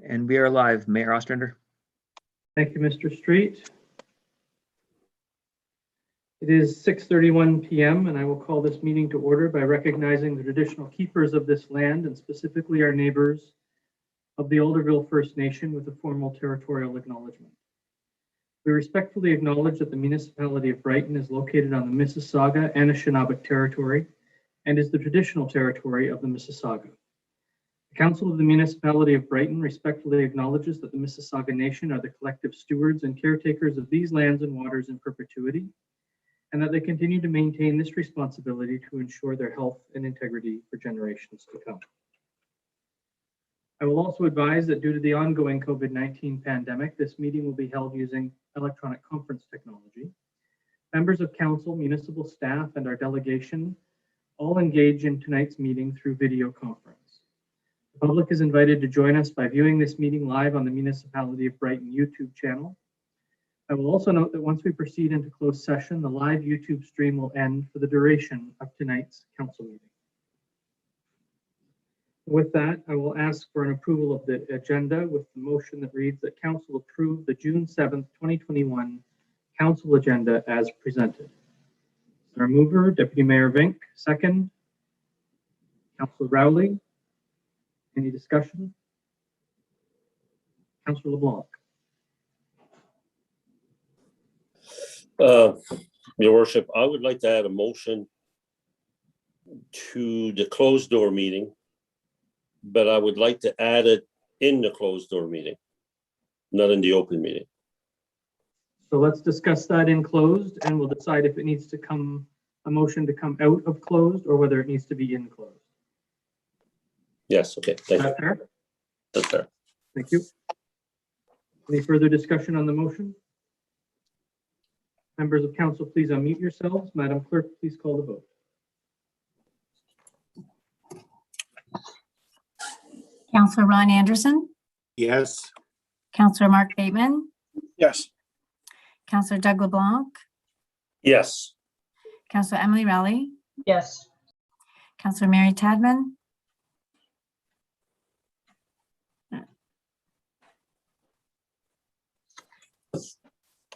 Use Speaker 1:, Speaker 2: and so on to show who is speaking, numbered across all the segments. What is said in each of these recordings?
Speaker 1: And we are live. Mayor Ostrander.
Speaker 2: Thank you, Mr. Street. It is 6:31 p.m. and I will call this meeting to order by recognizing the traditional keepers of this land and specifically our neighbors of the Alderville First Nation with a formal territorial acknowledgement. We respectfully acknowledge that the Municipality of Brighton is located on the Mississauga and Anishinaabe territory and is the traditional territory of the Mississauga. The Council of the Municipality of Brighton respectfully acknowledges that the Mississauga Nation are the collective stewards and caretakers of these lands and waters in perpetuity, and that they continue to maintain this responsibility to ensure their health and integrity for generations to come. I will also advise that due to the ongoing COVID-19 pandemic, this meeting will be held using electronic conference technology. Members of council, municipal staff, and our delegation all engage in tonight's meeting through video conference. The public is invited to join us by viewing this meeting live on the Municipality of Brighton YouTube channel. I will also note that once we proceed into closed session, the live YouTube stream will end for the duration of tonight's council meeting. With that, I will ask for an approval of the agenda with the motion that reads that council approve the June 7th, 2021 council agenda as presented. Is there a mover? Deputy Mayor Vink, second. Councillor Rowley. Any discussion? Councillor LeBlanc.
Speaker 3: Your Worship, I would like to add a motion to the closed door meeting, but I would like to add it in the closed door meeting, not in the open meeting.
Speaker 2: So let's discuss that in closed and we'll decide if it needs to come, a motion to come out of closed or whether it needs to be in closed.
Speaker 3: Yes, okay, thank you.
Speaker 2: That's fair?
Speaker 3: That's fair.
Speaker 2: Thank you. Any further discussion on the motion? Members of council, please unmute yourselves. Madam Clerk, please call the vote.
Speaker 4: Councillor Ron Anderson,
Speaker 5: Yes.
Speaker 4: Councillor Mark Bateman,
Speaker 5: Yes.
Speaker 4: Councillor Doug LeBlanc,
Speaker 3: Yes,
Speaker 4: Councillor Emily Rowley,
Speaker 6: Yes.
Speaker 4: Councillor Mary Tadman,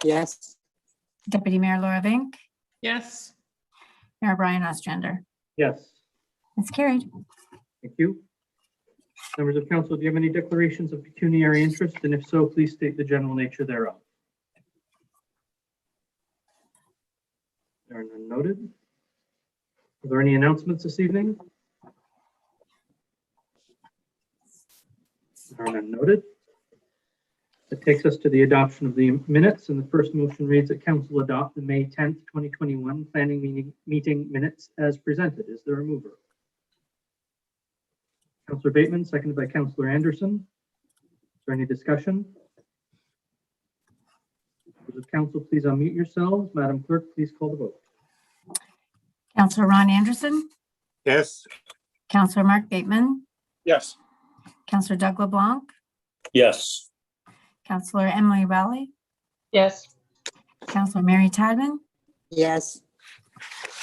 Speaker 6: Yes.
Speaker 4: Deputy Mayor Laura Vink,
Speaker 6: Yes.
Speaker 4: Mayor Brian Ostrander.
Speaker 2: Yes,
Speaker 4: It's carried.
Speaker 2: thank you. Members of council, do you have any declarations of pecuniary interest? And if so, please state the general nature thereof. There are none noted. Are there any announcements this evening? There are none noted. That takes us to the adoption of the minutes, and the first motion reads that council adopt the May 10th, 2021 planning meeting minutes as presented. Is there a mover? Councillor Bateman, seconded by Councillor Anderson. Is there any discussion? Members of council, please unmute yourselves. Madam Clerk, please call the vote.
Speaker 4: Councillor Ron Anderson,
Speaker 5: Yes.
Speaker 4: Councillor Mark Bateman,
Speaker 5: Yes.
Speaker 4: Councillor Doug LeBlanc,
Speaker 3: yes,
Speaker 4: Councillor Emily Rowley,
Speaker 6: Yes.
Speaker 4: Councillor Mary Tadman,
Speaker 6: Yes.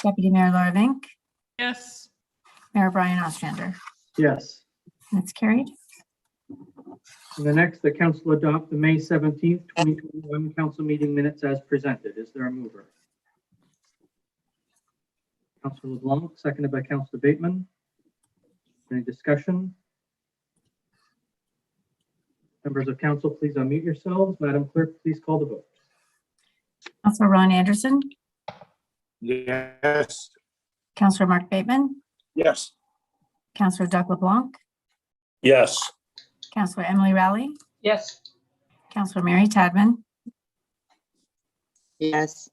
Speaker 4: Deputy Mayor Laura Vink,
Speaker 6: Yes.
Speaker 4: Mayor Brian Ostrander.
Speaker 2: Yes.
Speaker 4: It's carried.
Speaker 2: And the next, the council adopt the May 17th, 2021 council meeting minutes as presented. Is there a mover? Councillor LeBlanc, seconded by Councillor Bateman. Any discussion? Members of council, please unmute yourselves. Madam Clerk, please call the vote.
Speaker 4: Councillor Ron Anderson,
Speaker 5: Yes.
Speaker 4: Councillor Mark Bateman,
Speaker 5: Yes.
Speaker 4: Councillor Doug LeBlanc,
Speaker 3: yes,
Speaker 4: Councillor Emily Rowley,
Speaker 6: Yes.
Speaker 4: Councillor Mary Tadman,
Speaker 6: Yes.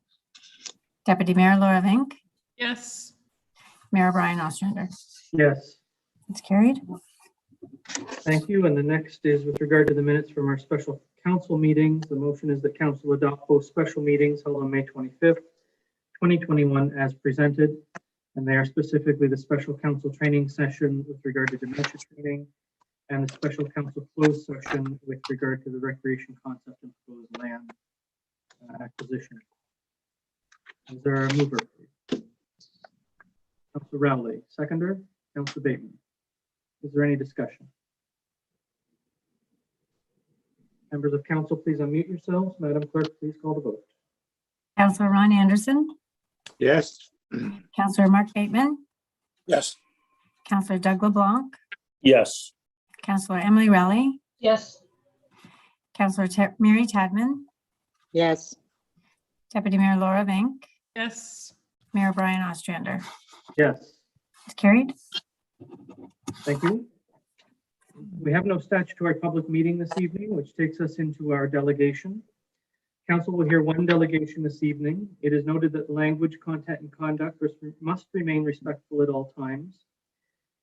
Speaker 4: Deputy Mayor Laura Vink,
Speaker 6: Yes.
Speaker 4: Mayor Brian Ostrander.
Speaker 2: Yes,
Speaker 4: It's carried.
Speaker 2: thank you. And the next is with regard to the minutes from our special council meetings. The motion is that council adopt both special meetings held on May 25th, 2021 as presented. And they are specifically the special council training session with regard to dementia training and the special council closed session with regard to the recreation concept and proposed land acquisition. Is there a mover? Councilor Rowley, seconder. Councilor Bateman. Is there any discussion? Members of council, please unmute yourselves. Madam Clerk, please call the vote.
Speaker 4: Counselor Ron Anderson,
Speaker 5: Yes.
Speaker 4: Counselor Mark Bateman,
Speaker 5: Yes.
Speaker 4: Counselor Doug LeBlanc,
Speaker 3: Yes.
Speaker 4: Counselor Emily Raleigh,
Speaker 6: Yes.
Speaker 4: Counselor Mary Tadman,
Speaker 6: Yes.
Speaker 4: Deputy Mayor Laura Vink,
Speaker 6: Yes.
Speaker 4: Mayor Brian Ostrander.
Speaker 2: Yes,
Speaker 4: It's carried.
Speaker 2: thank you. We have no statutory public meeting this evening, which takes us into our delegation. Council will hear one delegation this evening. It is noted that language, content, and conduct must remain respectful at all times.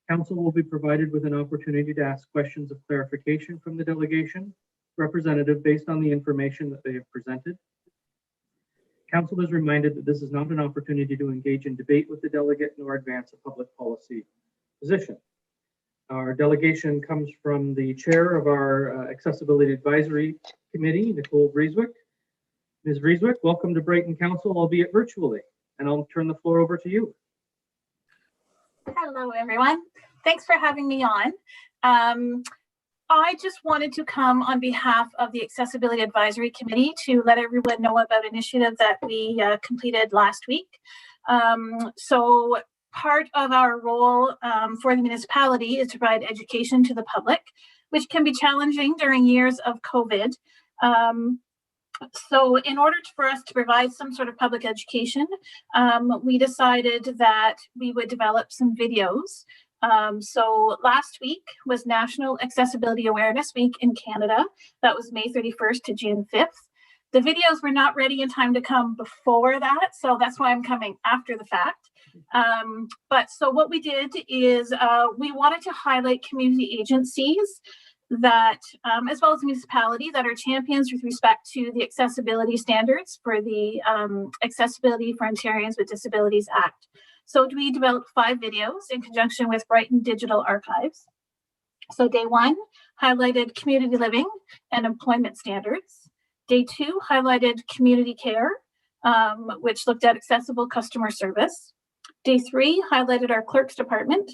Speaker 2: Council will be provided with an opportunity to ask questions of clarification from the delegation representative based on the information that they have presented. Council is reminded that this is not an opportunity to engage in debate with the delegate nor advance a public policy position. Our delegation comes from the chair of our Accessibility Advisory Committee, Nicole Vreeswyk. Ms. Vreeswyk, welcome to Brighton Council, albeit virtually, and I'll turn the floor over to you.
Speaker 7: Hello, everyone. Thanks for having me on. I just wanted to come on behalf of the Accessibility Advisory Committee to let everyone know about an initiative that we completed last week. So part of our role for the municipality is to provide education to the public, which can be challenging during years of COVID. So in order for us to provide some sort of public education, we decided that we would develop some videos. So last week was National Accessibility Awareness Week in Canada. That was May 31st to June 5th. The videos were not ready in time to come before that, so that's why I'm coming after the fact. But so what we did is we wanted to highlight community agencies that, as well as the municipality, that are champions with respect to the accessibility standards for the Accessibility for Ontarians with Disabilities Act. So we developed 5 videos in conjunction with Brighton Digital Archives. So day 1 highlighted community living and employment standards. Day 2 highlighted community care, which looked at accessible customer service. Day 3 highlighted our clerk's department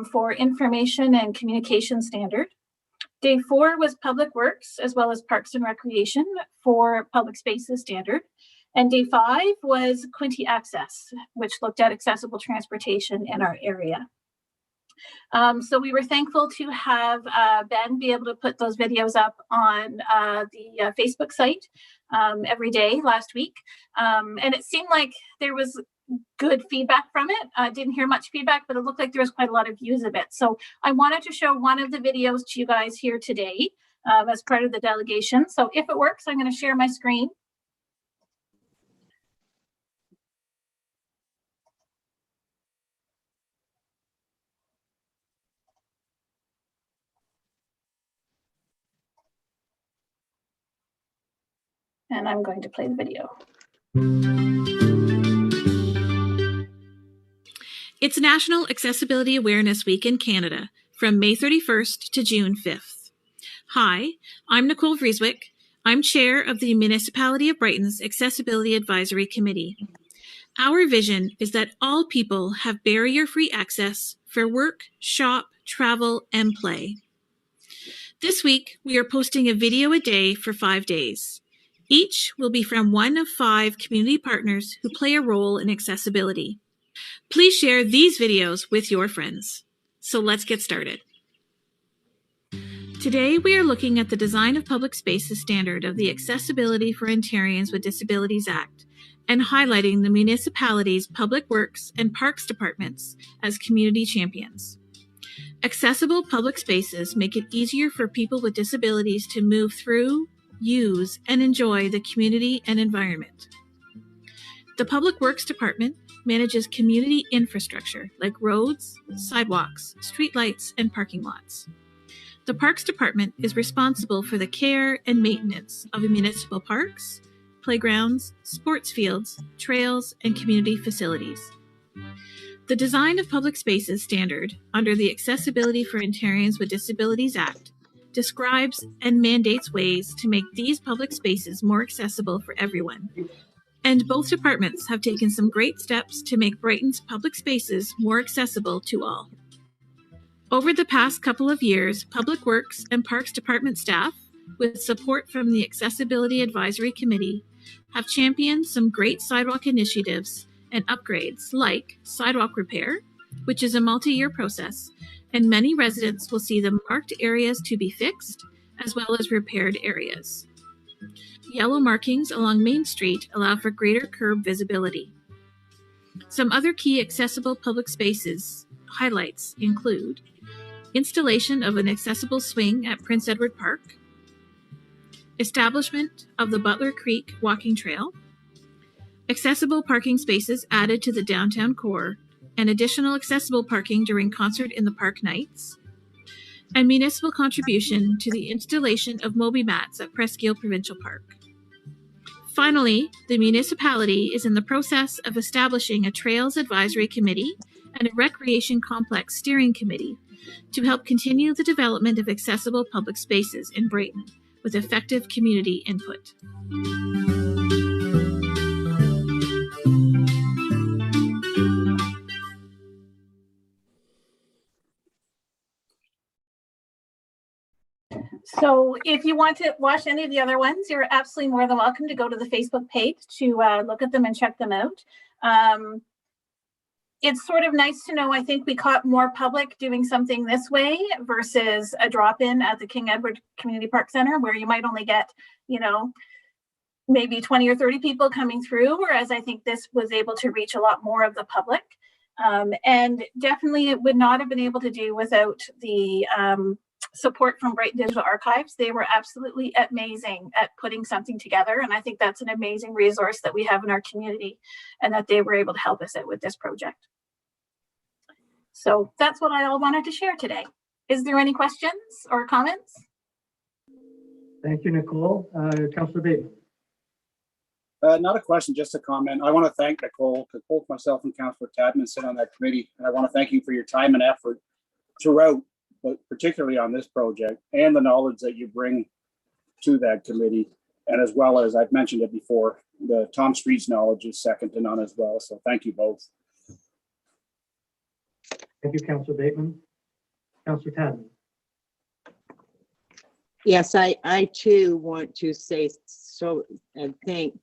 Speaker 7: for information and communication standard. Day 4 was Public Works, as well as Parks and Recreation for public spaces standard. And day 5 was Quinte Access, which looked at accessible transportation in our area. So we were thankful to have Ben be able to put those videos up on the Facebook site every day last week. And it seemed like there was good feedback from it. I didn't hear much feedback, but it looked like there was quite a lot of views of it. So I wanted to show one of the videos to you guys here today as part of the delegation. So if it works, I'm going to share my screen. And I'm going to play the video.
Speaker 8: It's National Accessibility Awareness Week in Canada from May 31st to June 5th. Hi, I'm Nicole Vreeswyk. I'm chair of the Municipality of Brighton's Accessibility Advisory Committee. Our vision is that all people have barrier-free access for work, shop, travel, and play. This week, we are posting a video a day for 5 days. Each will be from one of 5 community partners who play a role in accessibility. Please share these videos with your friends. So let's get started. Today, we are looking at the Design of Public Spaces standard of the Accessibility for Ontarians with Disabilities Act and highlighting the municipality's Public Works and Parks departments as community champions. Accessible public spaces make it easier for people with disabilities to move through, use, and enjoy the community and environment. The Public Works Department manages community infrastructure like roads, sidewalks, streetlights, and parking lots. The Parks Department is responsible for the care and maintenance of municipal parks, playgrounds, sports fields, trails, and community facilities. The Design of Public Spaces standard under the Accessibility for Ontarians with Disabilities Act describes and mandates ways to make these public spaces more accessible for everyone. And both departments have taken some great steps to make Brighton's public spaces more accessible to all. Over the past couple of years, Public Works and Parks Department staff with support from the Accessibility Advisory Committee, have championed some great sidewalk initiatives and upgrades like sidewalk repair, which is a multi-year process, and many residents will see the marked areas to be fixed as well as repaired areas. Yellow markings along Main Street allow for greater curb visibility. Some other key accessible public spaces highlights include installation of an accessible swing at Prince Edward Park, establishment of the Butler Creek walking trail, accessible parking spaces added to the downtown core, and additional accessible parking during concert in the park nights, and municipal contribution to the installation of Moby mats at Presqu'île Provincial Park. Finally, the municipality is in the process of establishing a Trails Advisory Committee and a Recreation Complex Steering Committee to help continue the development of accessible public spaces in Brighton with effective community input.
Speaker 7: So if you want to watch any of the other ones, you're absolutely more than welcome to go to the Facebook page to look at them and check them out. It's sort of nice to know, I think we caught more public doing something this way versus a drop-in at the King Edward Community Park Center where you might only get, you know, maybe 20 or 30 people coming through, whereas I think this was able to reach a lot more of the public. And definitely it would not have been able to do without the support from Brighton Digital Archives. They were absolutely amazing at putting something together. And I think that's an amazing resource that we have in our community and that they were able to help us out with this project. So that's what I all wanted to share today. Is there any questions or comments?
Speaker 2: Thank you, Nicole. Councillor Bateman.
Speaker 5: Not a question, just a comment. I want to thank Nicole, because both myself and Councillor Tadman sit on that committee, and I want to thank you for your time and effort throughout, but particularly on this project, and the knowledge that you bring to that committee. And as well as, I've mentioned it before, the Tom Street's knowledge is second to none as well. So thank you both.
Speaker 2: Thank you, Councillor Bateman. Councillor Tadman.
Speaker 6: Yes, I too want to say so and thank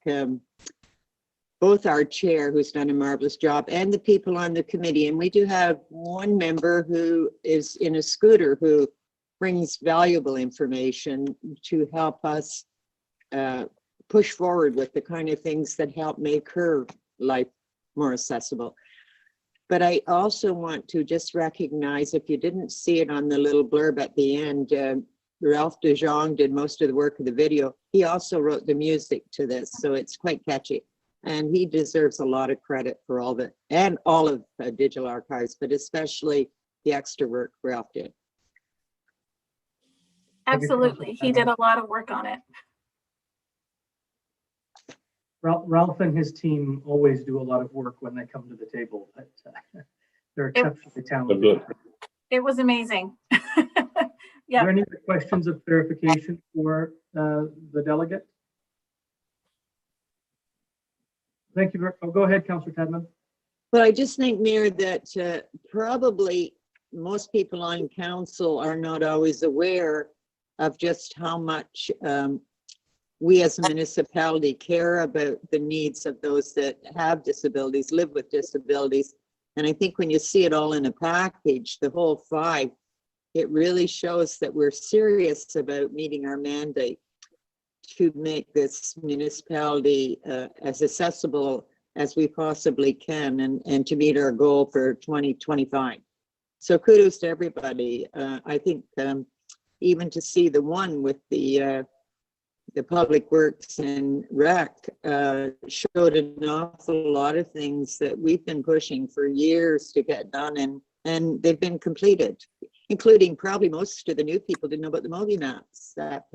Speaker 6: both our chair, who's done a marvelous job, and the people on the committee. And we do have one member who is in a scooter who brings valuable information to help us push forward with the kind of things that help make her life more accessible. But I also want to just recognize, if you didn't see it on the little blurb at the end, Ralph De Jong did most of the work of the video. He also wrote the music to this, so it's quite catchy. And he deserves a lot of credit for all the, and all of Digital Archives, but especially the extra work Ralph did.
Speaker 7: Absolutely. He did a lot of work on it.
Speaker 2: Ralph and his team always do a lot of work when they come to the table. But, they're exceptionally talented.
Speaker 7: It was amazing. Yeah.
Speaker 2: Are there any questions of clarification for the delegate? Thank you. Oh, go ahead, Councillor Tadman.
Speaker 6: Well, I just think, Mayor, that probably most people on council are not always aware of just how much we as a municipality care about the needs of those that have disabilities, live with disabilities. And I think when you see it all in a package, the whole 5, it really shows that we're serious about meeting our mandate to make this municipality as accessible as we possibly can, and to meet our goal for 2025. So kudos to everybody. I think even to see the one with the Public Works and Rec showed an awful lot of things that we've been pushing for years to get done, and they've been completed, including probably most of the new people didn't know about the Moby mats that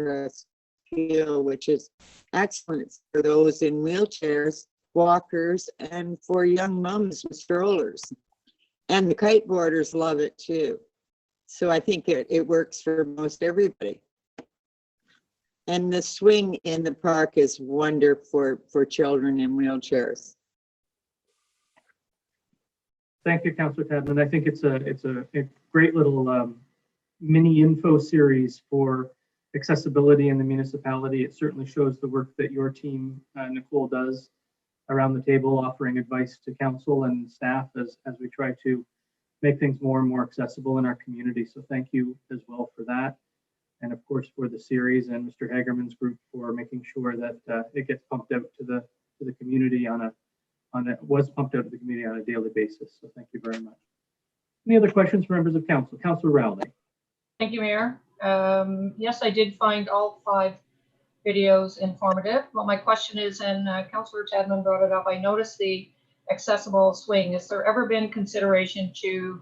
Speaker 6: which is excellent for those in wheelchairs, walkers, and for young mums with strollers. And the kiteboarders love it too. So I think it works for most everybody. And the swing in the park is wonderful for children in wheelchairs.
Speaker 2: Thank you, Councillor Tadman. I think it's a great little mini info series for accessibility in the municipality. It certainly shows the work that your team, Nicole, does around the table, offering advice to council and staff as we try to make things more and more accessible in our community. So thank you as well for that. And of course, for the series and Mr. Hagerman's group for making sure that it gets pumped out to the community was pumped out to the community on a daily basis. So thank you very much. Any other questions for members of council? Councilor Rowley.
Speaker 9: Thank you, Mayor. Yes, I did find all 5 videos informative. Well, my question is, and Councillor Tadman brought it up, I noticed the accessible swing. Has there ever been consideration to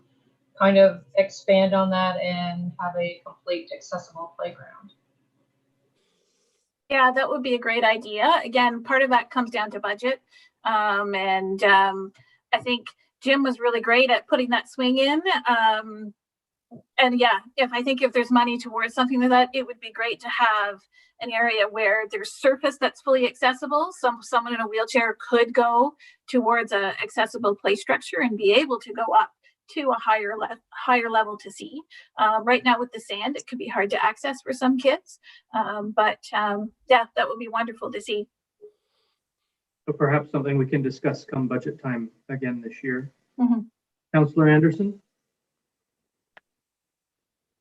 Speaker 9: kind of expand on that and have a complete accessible playground?
Speaker 7: Yeah, that would be a great idea. Again, part of that comes down to budget. I think Jim was really great at putting that swing in. And yeah, if there's money towards something like that, it would be great to have an area where there's surface that's fully accessible. Someone in a wheelchair could go towards a accessible play structure and be able to go up to a higher level to see. Right now with the sand, it could be hard to access for some kids. Yeah, that would be wonderful to see.
Speaker 2: So perhaps something we can discuss come budget time again this year.
Speaker 7: Mm-hmm.
Speaker 2: Councillor Anderson.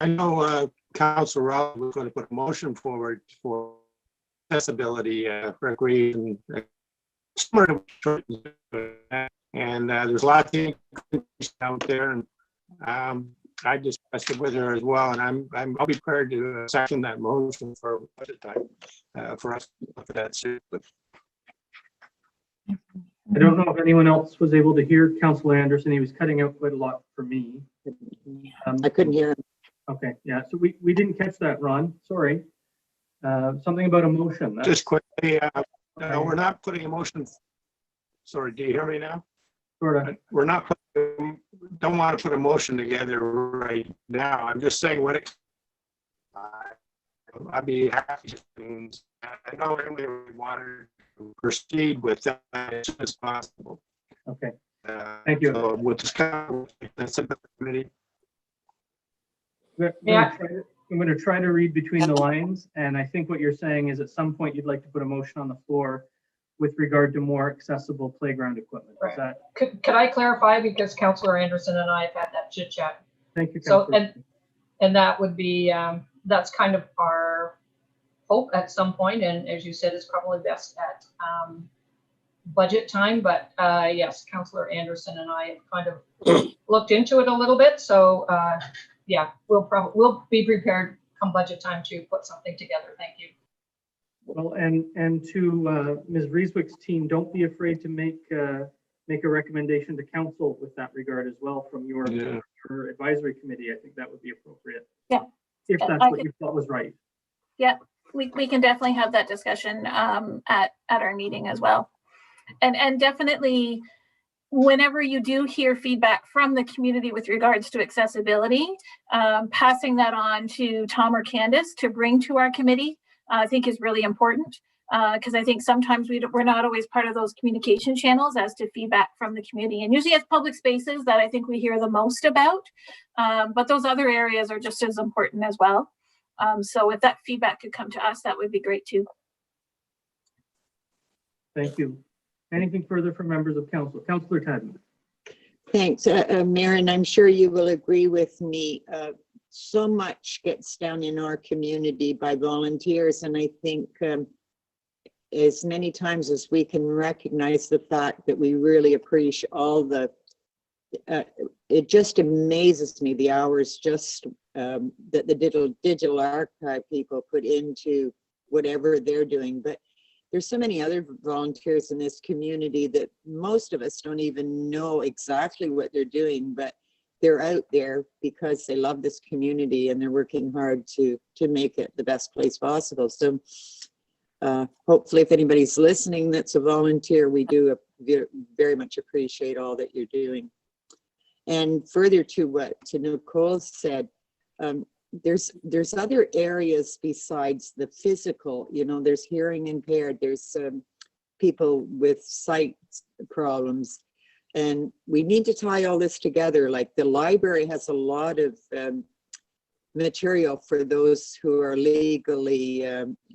Speaker 10: I know Councillor Rowley was going to put a motion forward for accessibility recreation, and there's lots of things out there, and I discussed it with her as well, and I'll be prepared to second that motion for budget time for us for that suit.
Speaker 2: I don't know if anyone else was able to hear Councillor Anderson. He was cutting out quite a lot for me.
Speaker 6: I couldn't hear him.
Speaker 2: Okay, yeah, so we didn't catch that, Ron. Sorry. Something about a motion.
Speaker 10: Just quickly, no, we're not putting a motion. Sorry, do you hear me now?
Speaker 2: Sort of.
Speaker 10: We're not. Don't want to put a motion together right now. I'm just saying what it. I'd be happy to. I know we wanted to proceed with that as soon as possible.
Speaker 2: Okay. Thank you.
Speaker 10: So we'll discuss the committee.
Speaker 2: I'm going to try to read between the lines, and I think what you're saying is at some point you'd like to put a motion on the floor with regard to more accessible playground equipment.
Speaker 9: Right.
Speaker 2: Is that?
Speaker 9: Could I clarify, because Councillor Anderson and I have had that chit chat?
Speaker 2: Thank you,
Speaker 9: So,
Speaker 2: Councillor.
Speaker 9: and that would be, that's kind of our hope at some point, and as you said, it's probably best at budget time, but yes, Councillor Anderson and I have kind of looked into it a little bit, so yeah, we'll be prepared come budget time to put something together. Thank you.
Speaker 2: Well, and to Ms. Vreeswyk's team, don't be afraid to make a recommendation to council with that regard as well from your advisory committee. I think that would be appropriate.
Speaker 7: Yeah.
Speaker 2: If that's what you thought was right.
Speaker 7: Yeah, we can definitely have that discussion at our meeting as well. And definitely, whenever you do hear feedback from the community with regards to accessibility, passing that on to Tom or Candace to bring to our committee, I think is really important, because I think sometimes we're not always part of those communication channels as to feedback from the community. And usually it's public spaces that I think we hear the most about, but those other areas are just as important as well. So if that feedback could come to us, that would be great too.
Speaker 2: Thank you. Anything further from members of council? Councillor Tadman.
Speaker 6: Thanks, Mayor, and I'm sure you will agree with me. So much gets done in our community by volunteers, and I think as many times as we can recognize the fact that we really appreciate all the, it just amazes me the hours just that the digital archive people put into whatever they're doing. But there's so many other volunteers in this community that most of us don't even know exactly what they're doing, but they're out there because they love this community and they're working hard to make it the best place possible. So hopefully if anybody's listening that's a volunteer, we do very much appreciate all that you're doing. And further to what Nicole said, there's other areas besides the physical, you know, there's hearing impaired, there's people with sight problems, and we need to tie all this together. Like the library has a lot of material for those who are legally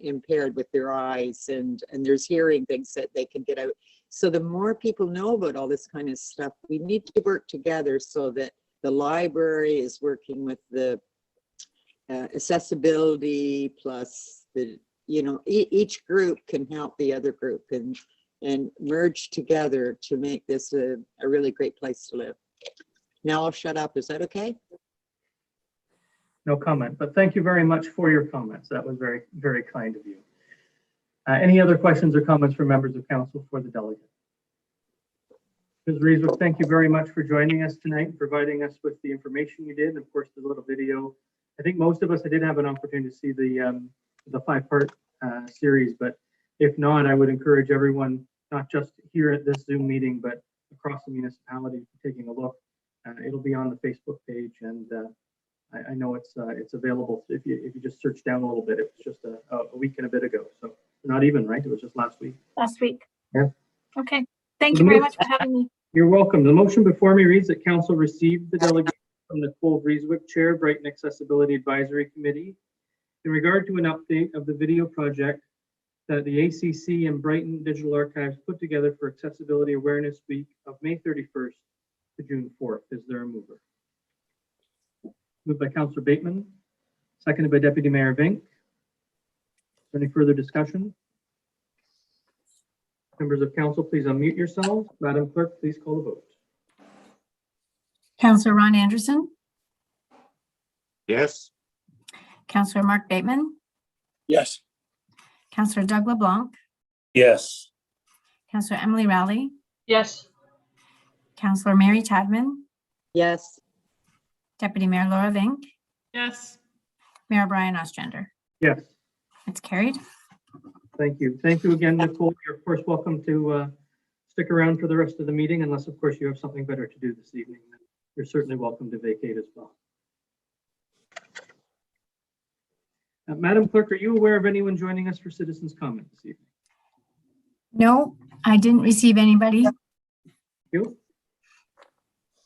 Speaker 6: impaired with their eyes, and there's hearing things that they can get out. So the more people know about all this kind of stuff, we need to work together so that the library is working with the accessibility, plus the, you know, each group can help the other group and merge together to make this a really great place to live. Now I'll shut up. Is that okay?
Speaker 2: No comment, but thank you very much for your comments. That was very, very kind of you. Any other questions or comments from members of council for the delegate? Ms. Vreeswyk, thank you very much for joining us tonight, and providing us with the information you did, and of course, the little video. I think most of us, I did have an opportunity to see the 5-part series, but if not, I would encourage everyone, not just here at this Zoom meeting, but across the municipality, taking a look. It'll be on the Facebook page, and I know it's available if you just search down a little bit. It was just a week and a bit ago, so not even, right? It was just last week.
Speaker 7: Last week.
Speaker 2: Yeah.
Speaker 7: Okay. Thank you very much for having me.
Speaker 2: You're welcome. The motion before me reads that council received the delegation from Nicole Vreeswyk, Chair, Brighton Accessibility Advisory Committee, in regard to an update of the video project that the ACC and Brighton Digital Archives put together for Accessibility Awareness Week of May 31st to June 4th. Is there a mover? Moved by Councillor Bateman, seconded by Deputy Mayor Vink. Is there any further discussion? Members of council, please unmute yourselves. Madam Clerk, please call the vote.
Speaker 4: Councillor Ron Anderson,
Speaker 10: Yes.
Speaker 4: Councillor Mark Bateman,
Speaker 5: Yes.
Speaker 4: Councillor Doug LeBlanc,
Speaker 3: Yes.
Speaker 4: Councillor Emily Rowley,
Speaker 9: Yes.
Speaker 4: Councillor Mary Tadman,
Speaker 6: Yes.
Speaker 4: Deputy Mayor Laura Vink,
Speaker 8: Yes.
Speaker 4: Mayor Brian Ostrander.
Speaker 2: Yes,
Speaker 4: It's carried.
Speaker 2: thank you. Thank you again, Nicole. You're of course welcome to stick around for the rest of the meeting, unless of course you have something better to do this evening. You're certainly welcome to vacate as well. Madam Clerk, are you aware of anyone joining us for citizens' comment this evening?
Speaker 4: No, I didn't receive anybody.
Speaker 2: Thank you.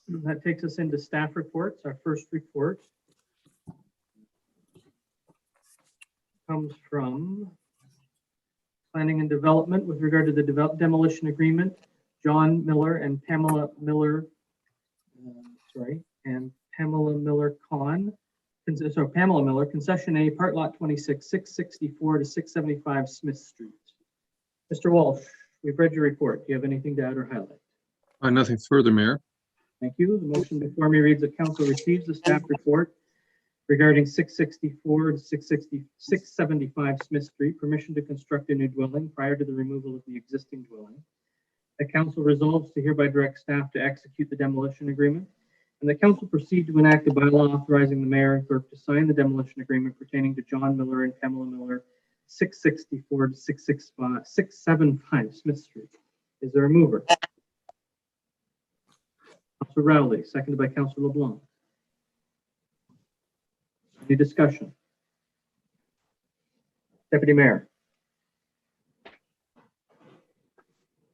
Speaker 2: That takes us into staff reports. Our first report comes from Planning and Development with regard to the demolition agreement. John Miller and Pamela Miller, Pamela Miller Pamela Miller, Concession A, Part Lot 26, 664 to 675 Smith Street. Mr. Walsh, we've read your report. Do you have anything to add or highlight?
Speaker 11: Nothing further, Mayor.
Speaker 2: Thank you. The motion before me reads that council receives the staff report regarding 664 to 675 Smith Street, permission to construct a new dwelling prior to the removal of the existing dwelling. The council resolves to hereby direct staff to execute the demolition agreement, and the council proceed to enact a bylaw authorizing the mayor and clerk to sign the demolition agreement pertaining to John Miller and Pamela Miller, 664 to 675 Smith Street. Is there a mover? Councilor Rowley, seconded by Councilor LeBlanc. Any discussion? Deputy Mayor.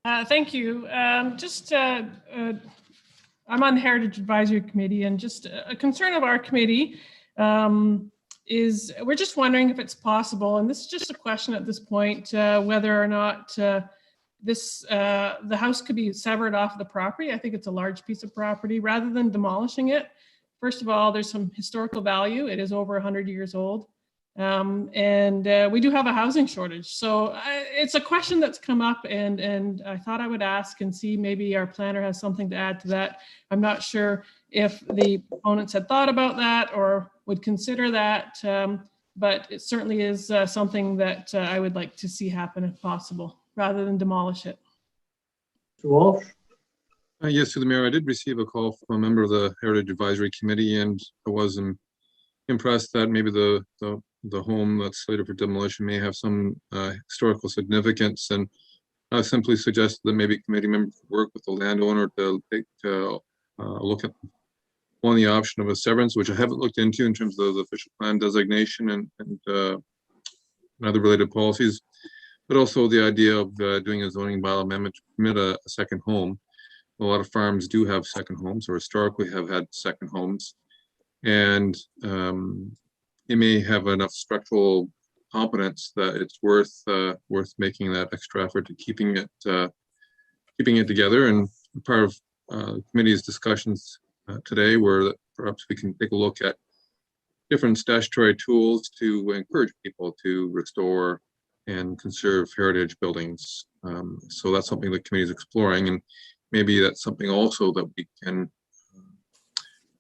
Speaker 12: Thank you. I'm on the Heritage Advisory Committee, and just a concern of our committee is we're just wondering if it's possible, and this is just a question at this point, whether or not the house could be severed off the property. I think it's a large piece of property, rather than demolishing it. First of all, there's some historical value. It is over 100 years old. And we do have a housing shortage. So it's a question that's come up, and I thought I would ask and see maybe our planner has something to add to that. I'm not sure if the opponents had thought about that or would consider that, but it certainly is something that I would like to see happen if possible, rather than demolish it.
Speaker 2: Mr. Walsh?
Speaker 11: Yes, through the Mayor, I did receive a call from a member of the Heritage Advisory Committee, and I was impressed that maybe the home that's slated for demolition may have some historical significance, and I simply suggested that maybe committee members work with the landowner to look at the option of a severance, which I haven't looked into in terms of the official plan designation and other related policies, but also the idea of doing a zoning bylaw amendment to permit a second home. A lot of farms do have second homes, or historically have had second homes, and it may have enough structural competence that it's worth making that extra effort to keeping it together. And part of committee's discussions today were that perhaps we can take a look at different statutory tools to encourage people to restore and conserve heritage buildings. So that's something the committee is exploring, and maybe that's something also that we can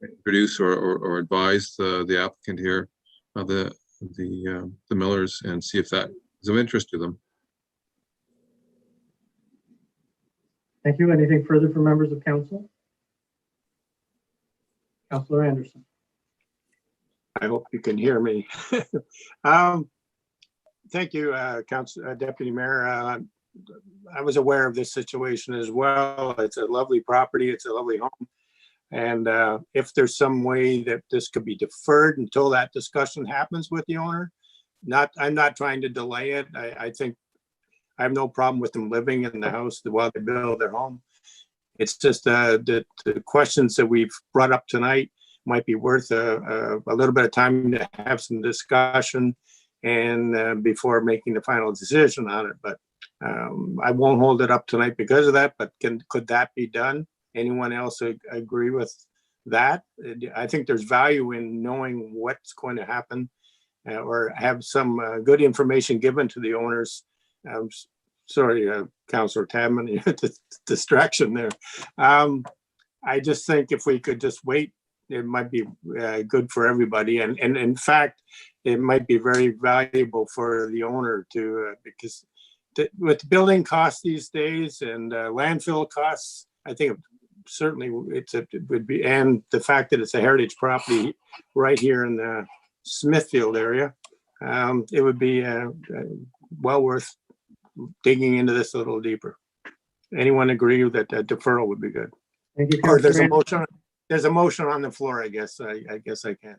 Speaker 11: introduce or advise the applicant here, the Millers, and see if that is of interest to them.
Speaker 2: Thank you. Anything further from members of council? Councillor Anderson.
Speaker 10: I hope you can hear me. Thank you, Deputy Mayor. I was aware of this situation as well. It's a lovely property. It's a lovely home. And if there's some way that this could be deferred until that discussion happens with the owner, I'm not trying to delay it. I think I have no problem with them living in the house while they build their home. It's just the questions that we've brought up tonight might be worth a little bit of time to have some discussion and before making the final decision on it. But I won't hold it up tonight because of that, but could that be done? Anyone else agree with that? I think there's value in knowing what's going to happen or have some good information given to the owners. Sorry, Councillor Tadman, distraction there. I just think if we could just wait, it might be good for everybody. And in fact, it might be very valuable for the owner to, because with building costs these days and landfill costs, I think certainly it would be, and the fact that it's a heritage property right here in the Smithfield area, it would be well worth digging into this a little deeper. Anyone agree that deferral would be good?
Speaker 2: Thank you.
Speaker 10: Or there's a motion. There's a motion on the floor. I guess I can.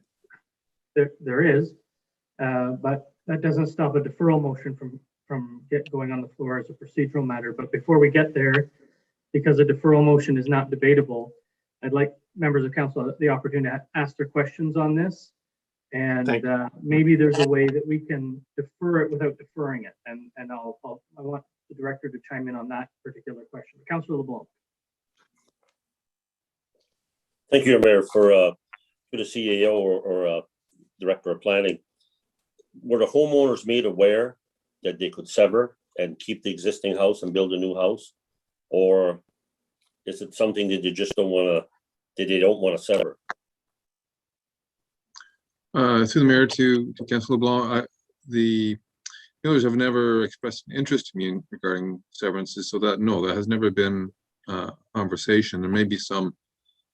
Speaker 2: There is, but that doesn't stop a deferral motion from going on the floor as a procedural matter. But before we get there, because a deferral motion is not debatable, I'd like members of council the opportunity to ask their questions on this. And maybe there's a way that we can defer it without deferring it. And I want the director to chime in on that particular question. Councillor LeBlanc.
Speaker 3: Thank you, Mayor, for the CEO or Director of Planning. Were the homeowners made aware that they could sever and keep the existing house and build a new house? Or is it something that they just don't want to sever?
Speaker 11: Through the mayor to Councillor LeBlanc, the Millers have never expressed an interest to me regarding severances, so that has never been a conversation. There may be some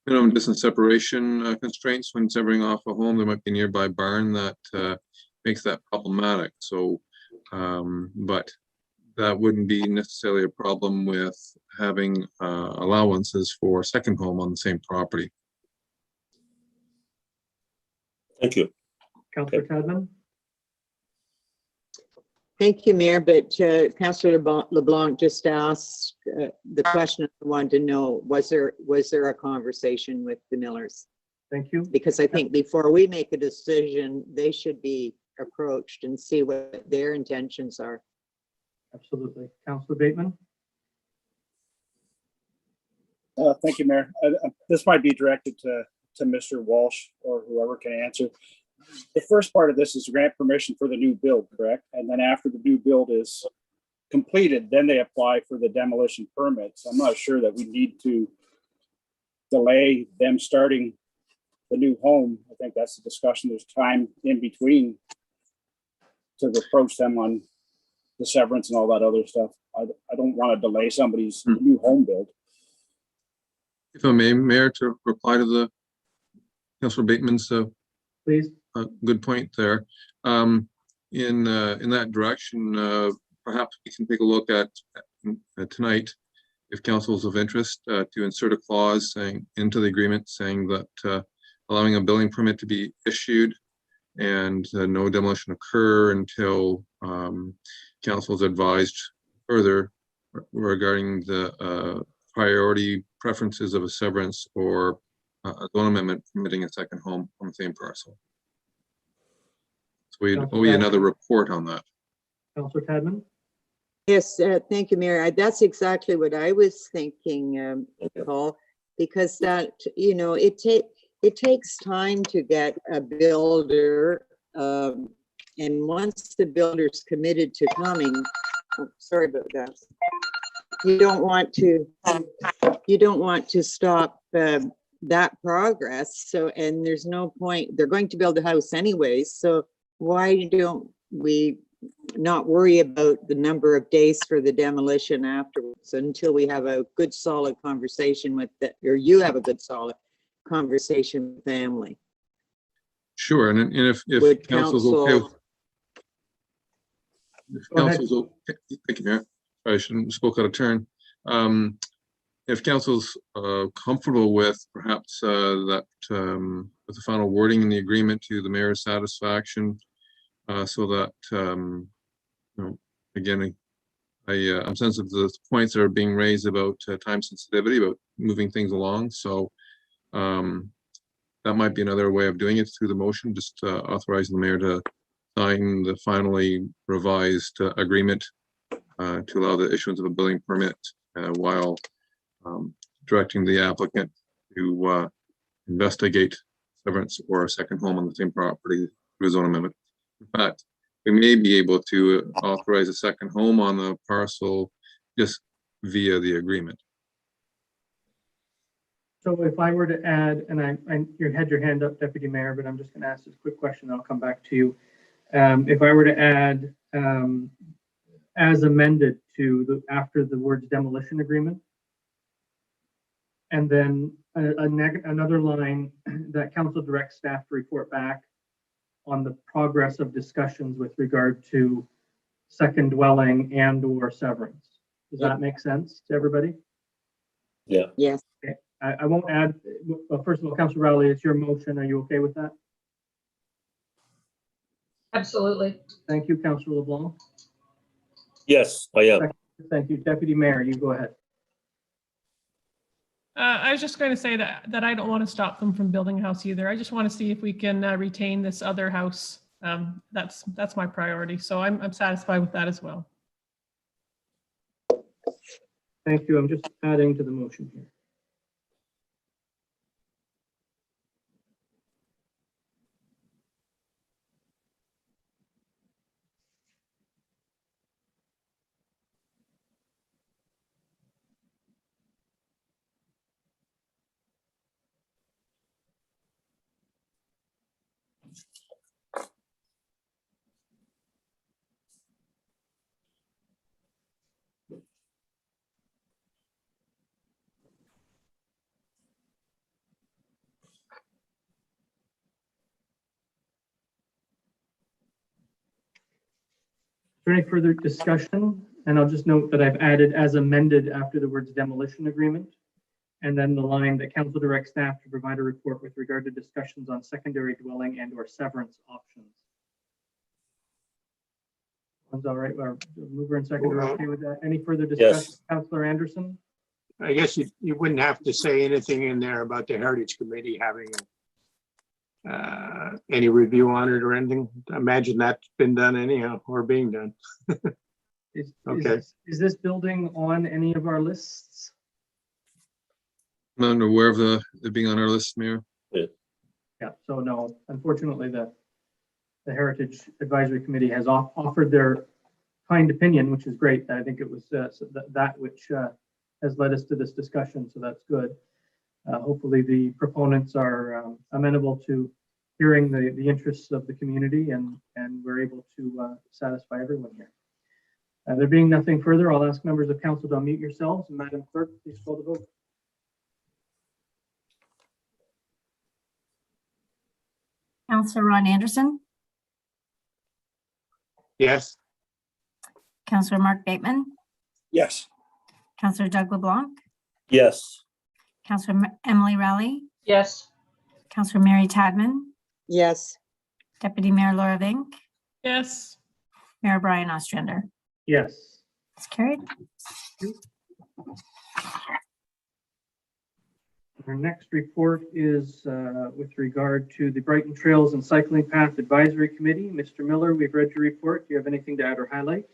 Speaker 11: minimum distance separation constraints when severing off a home. There might be a nearby barn that makes that problematic. So, but that wouldn't be necessarily a problem with having allowances for a second home on the same property.
Speaker 3: Thank you.
Speaker 2: Councillor Tadman.
Speaker 6: Thank you, Mayor, but Councillor LeBlanc just asked the question I wanted to know, was there a conversation with the Millers?
Speaker 2: Thank you.
Speaker 6: Because I think before we make a decision, they should be approached and see what their intentions are.
Speaker 2: Absolutely. Councillor Bateman.
Speaker 5: Thank you, Mayor. This might be directed to Mr. Walsh or whoever can answer. The first part of this is to grant permission for the new build, correct? And then after the new build is completed, then they apply for the demolition permits. I'm not sure that we need to delay them starting the new home. I think that's the discussion. There's time in between to approach them on the severance and all that other stuff. I don't want to delay somebody's new home build.
Speaker 11: If I may, Mayor, to reply to the Councillor Bateman's
Speaker 2: please.
Speaker 11: Good point there. In that direction, perhaps we can take a look at tonight, if council is of interest, to insert a clause saying into the agreement saying that allowing a building permit to be issued and no demolition occur until council is advised further regarding the priority preferences of a severance or a zone amendment permitting a second home on the same parcel. So we
Speaker 2: Councillor
Speaker 11: owe you
Speaker 2: Tadman?
Speaker 11: another report on that.
Speaker 2: Councillor Tadman?
Speaker 6: Yes, thank you, Mayor. That's exactly what I was thinking, Paul, because that, you know, it takes time to get a builder. And once the builder's committed to coming, oh, sorry about that. You don't want to stop that progress. So, and there's no point, they're going to build a house anyways. So why don't we not worry about the number of days for the demolition afterwards until we have a good solid conversation with or you have a good solid conversation with family.
Speaker 11: Sure, and if
Speaker 6: Would
Speaker 11: council's okay,
Speaker 6: council-
Speaker 11: if
Speaker 2: Go ahead.
Speaker 11: council's okay, thank you, Mayor. I shouldn't have spoke out of turn. If council's comfortable with perhaps that with the final wording in the agreement to the mayor's satisfaction, so that you know, again, I'm sensitive to the points that are being raised about time sensitivity, about moving things along. So that might be another way of doing it through the motion, just authorizing the mayor to sign the finally revised agreement to allow the issuance of a building permit while directing the applicant to investigate severance or a second home on the same property through a zone amendment. In fact, we may be able to authorize a second home on the parcel just via the agreement.
Speaker 2: So if I were to add, and you had your hand up, Deputy Mayor, but I'm just going to ask this quick question, and I'll come back to you. If I were to add as amended to after the words demolition agreement, and then another line that council directs staff to report back on the progress of discussions with regard to second dwelling and or severance. Does that make sense to everybody?
Speaker 3: Yeah.
Speaker 6: Yes.
Speaker 2: Okay. I won't add, well, first of all, Councilor Rowley, it's your motion. Are you okay with that?
Speaker 9: Absolutely.
Speaker 2: Thank you, Councilor LeBlanc.
Speaker 3: Yes, I am.
Speaker 2: Thank you. Deputy Mayor, you go ahead.
Speaker 12: I was just going to say that I don't want to stop them from building a house either. I just want to see if we can retain this other house. That's my priority. So I'm satisfied with that as well.
Speaker 2: Thank you. I'm just adding to the motion here. Is there any further discussion? And I'll just note that I've added as amended after the words demolition agreement. And then the line that council directs staff to provide a report with regard to discussions on secondary dwelling and or severance options. Sounds all right. Our mover and seconder are okay with that. Any further discussion?
Speaker 3: Yes.
Speaker 2: Councilor Anderson?
Speaker 10: I guess you wouldn't have to say anything in there about the Heritage Committee having any review on it or anything. I imagine that's been done anyhow or being done. Okay.
Speaker 2: Is this building on any of our lists?
Speaker 11: I'm not aware of it being on our list, Mayor.
Speaker 2: Yeah, so no, unfortunately, the Heritage Advisory Committee has offered their kind opinion, which is great. I think it was that which has led us to this discussion, so that's good. Hopefully the proponents are amenable to hearing the interests of the community and we're able to satisfy everyone here. There being nothing further, I'll ask members of council to unmute yourselves. Madam Clerk, please call the vote.
Speaker 4: Councillor Ron Anderson,
Speaker 10: Yes.
Speaker 4: Councillor Mark Bateman,
Speaker 5: Yes.
Speaker 4: Councillor Doug LeBlanc,
Speaker 3: Yes.
Speaker 4: Councillor Emily Rowley,
Speaker 9: Yes.
Speaker 4: Councillor Mary Tadman,
Speaker 6: Yes.
Speaker 4: Deputy Mayor Laura Vink,
Speaker 12: Yes.
Speaker 4: Mayor Brian Ostrander.
Speaker 2: Yes.
Speaker 4: It's carried.
Speaker 2: Our next report is with regard to the Brighton Trails and Cycling Path Advisory Committee. Mr. Miller, we've read your report. Do you have anything to add or highlight?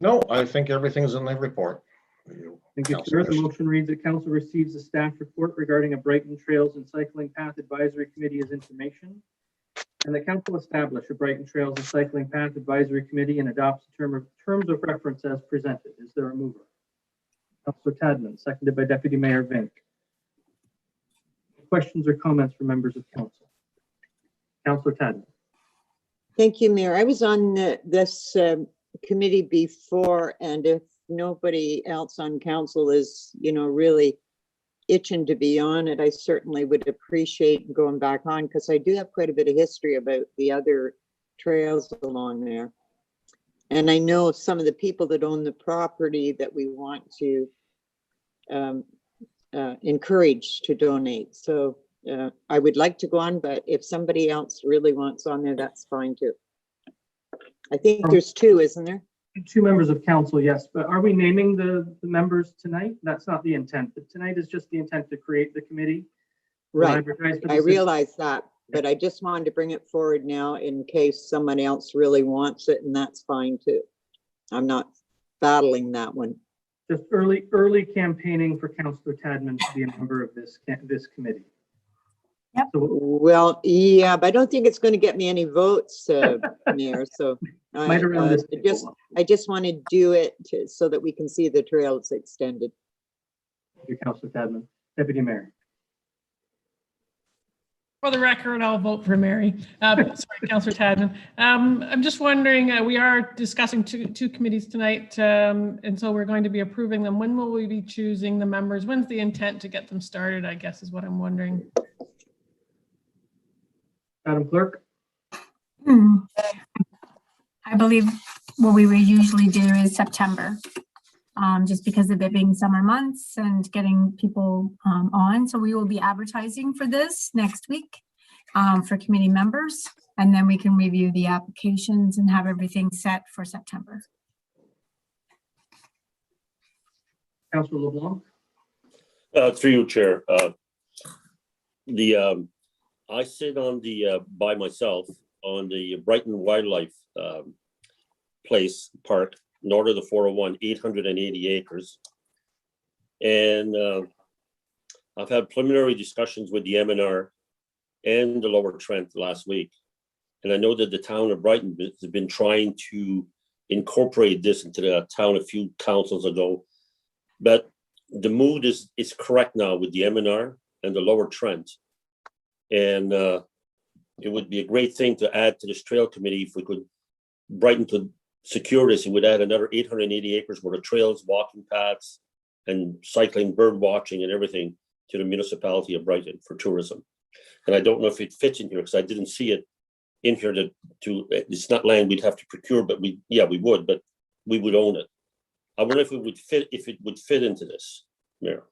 Speaker 13: No, I think everything's in the report.
Speaker 2: Thank you, sir. The motion reads that council receives a staff report regarding a Brighton Trails and Cycling Path Advisory Committee as information, and the council establish a Brighton Trails and Cycling Path Advisory Committee and adopts terms of reference as presented. Is there a mover? Councillor Tadman, seconded by Deputy Mayor Vink. Questions or comments from members of council? Councillor Tadman.
Speaker 6: Thank you, Mayor. I was on this committee before, and if nobody else on council is, really itching to be on it, I certainly would appreciate going back on, because I do have quite a bit of history about the other trails along there. And I know some of the people that own the property that we want to encourage to donate. So I would like to go on, but if somebody else really wants on there, that's fine too. I think there's two, isn't there?
Speaker 2: Two members of council, yes, but are we naming the members tonight? That's not the intent. But tonight is just the intent to create the committee.
Speaker 6: Right. I realize that, but I just wanted to bring it forward now in case someone else really wants it, and that's fine too. I'm not battling that one.
Speaker 2: Just early campaigning for Councillor Tadman to be a member of this committee.
Speaker 4: Yep.
Speaker 2: So,
Speaker 6: Well, yeah, but I don't think it's going to get me any votes, Mayor. So I just want to do it so that we can see the trails extended.
Speaker 2: Thank you, Councillor Tadman. Deputy Mayor.
Speaker 12: For the record, I'll vote for Mary. Sorry, Councillor Tadman. I'm just wondering, we are discussing two committees tonight, and so we're going to be approving them. When will we be choosing the members? When's the intent to get them started, I guess, is what I'm wondering.
Speaker 2: Madam Clerk.
Speaker 4: I believe what we would usually do is September, just because of it being summer months and getting people on. So we will be advertising for this next week for committee members, and then we can review the applications and have everything set for September.
Speaker 2: Councillor LeBlanc.
Speaker 3: Through you, Chair. I sit on the by myself on the Brighton Wildlife Place Park, north of the 401, 880 acres. And I've had preliminary discussions with the MNR and the Lower Trent last week. And I know that the town of Brighton has been trying to incorporate this into the town a few councils ago. But the mood is correct now with the MNR and the Lower Trent. And it would be a great thing to add to this trail committee if we could, Brighton could secure this. It would add another 880 acres worth of trails, walking paths, and cycling, bird watching, and everything to the municipality of Brighton for tourism. And I don't know if it fits in here because I didn't see it in here it's not land we'd have to procure, but we would, but we would own it. I wonder if it would fit into this, Mayor.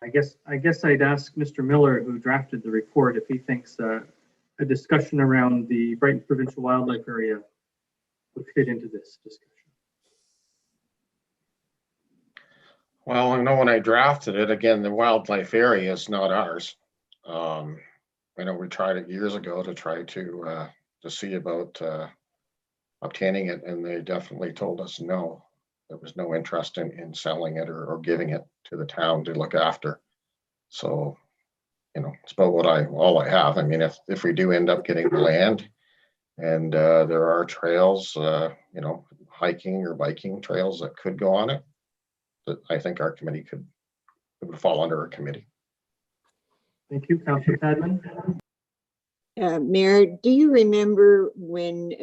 Speaker 2: I guess I'd ask Mr. Miller, who drafted the report, if he thinks a discussion around the Brighton Provincial Wildlife Area would fit into this discussion.
Speaker 13: Well, I know when I drafted it, again, the wildlife area is not ours. I know we tried it years ago to try to see about obtaining it, and they definitely told us no. There was no interest in selling it or giving it to the town to look after. So, it's about all I have. I mean, if we do end up getting the land and there are trails, hiking or biking trails that could go on it, that I think our committee it would fall under a committee.
Speaker 2: Thank you, Councillor Tadman.
Speaker 6: Mayor, do you remember when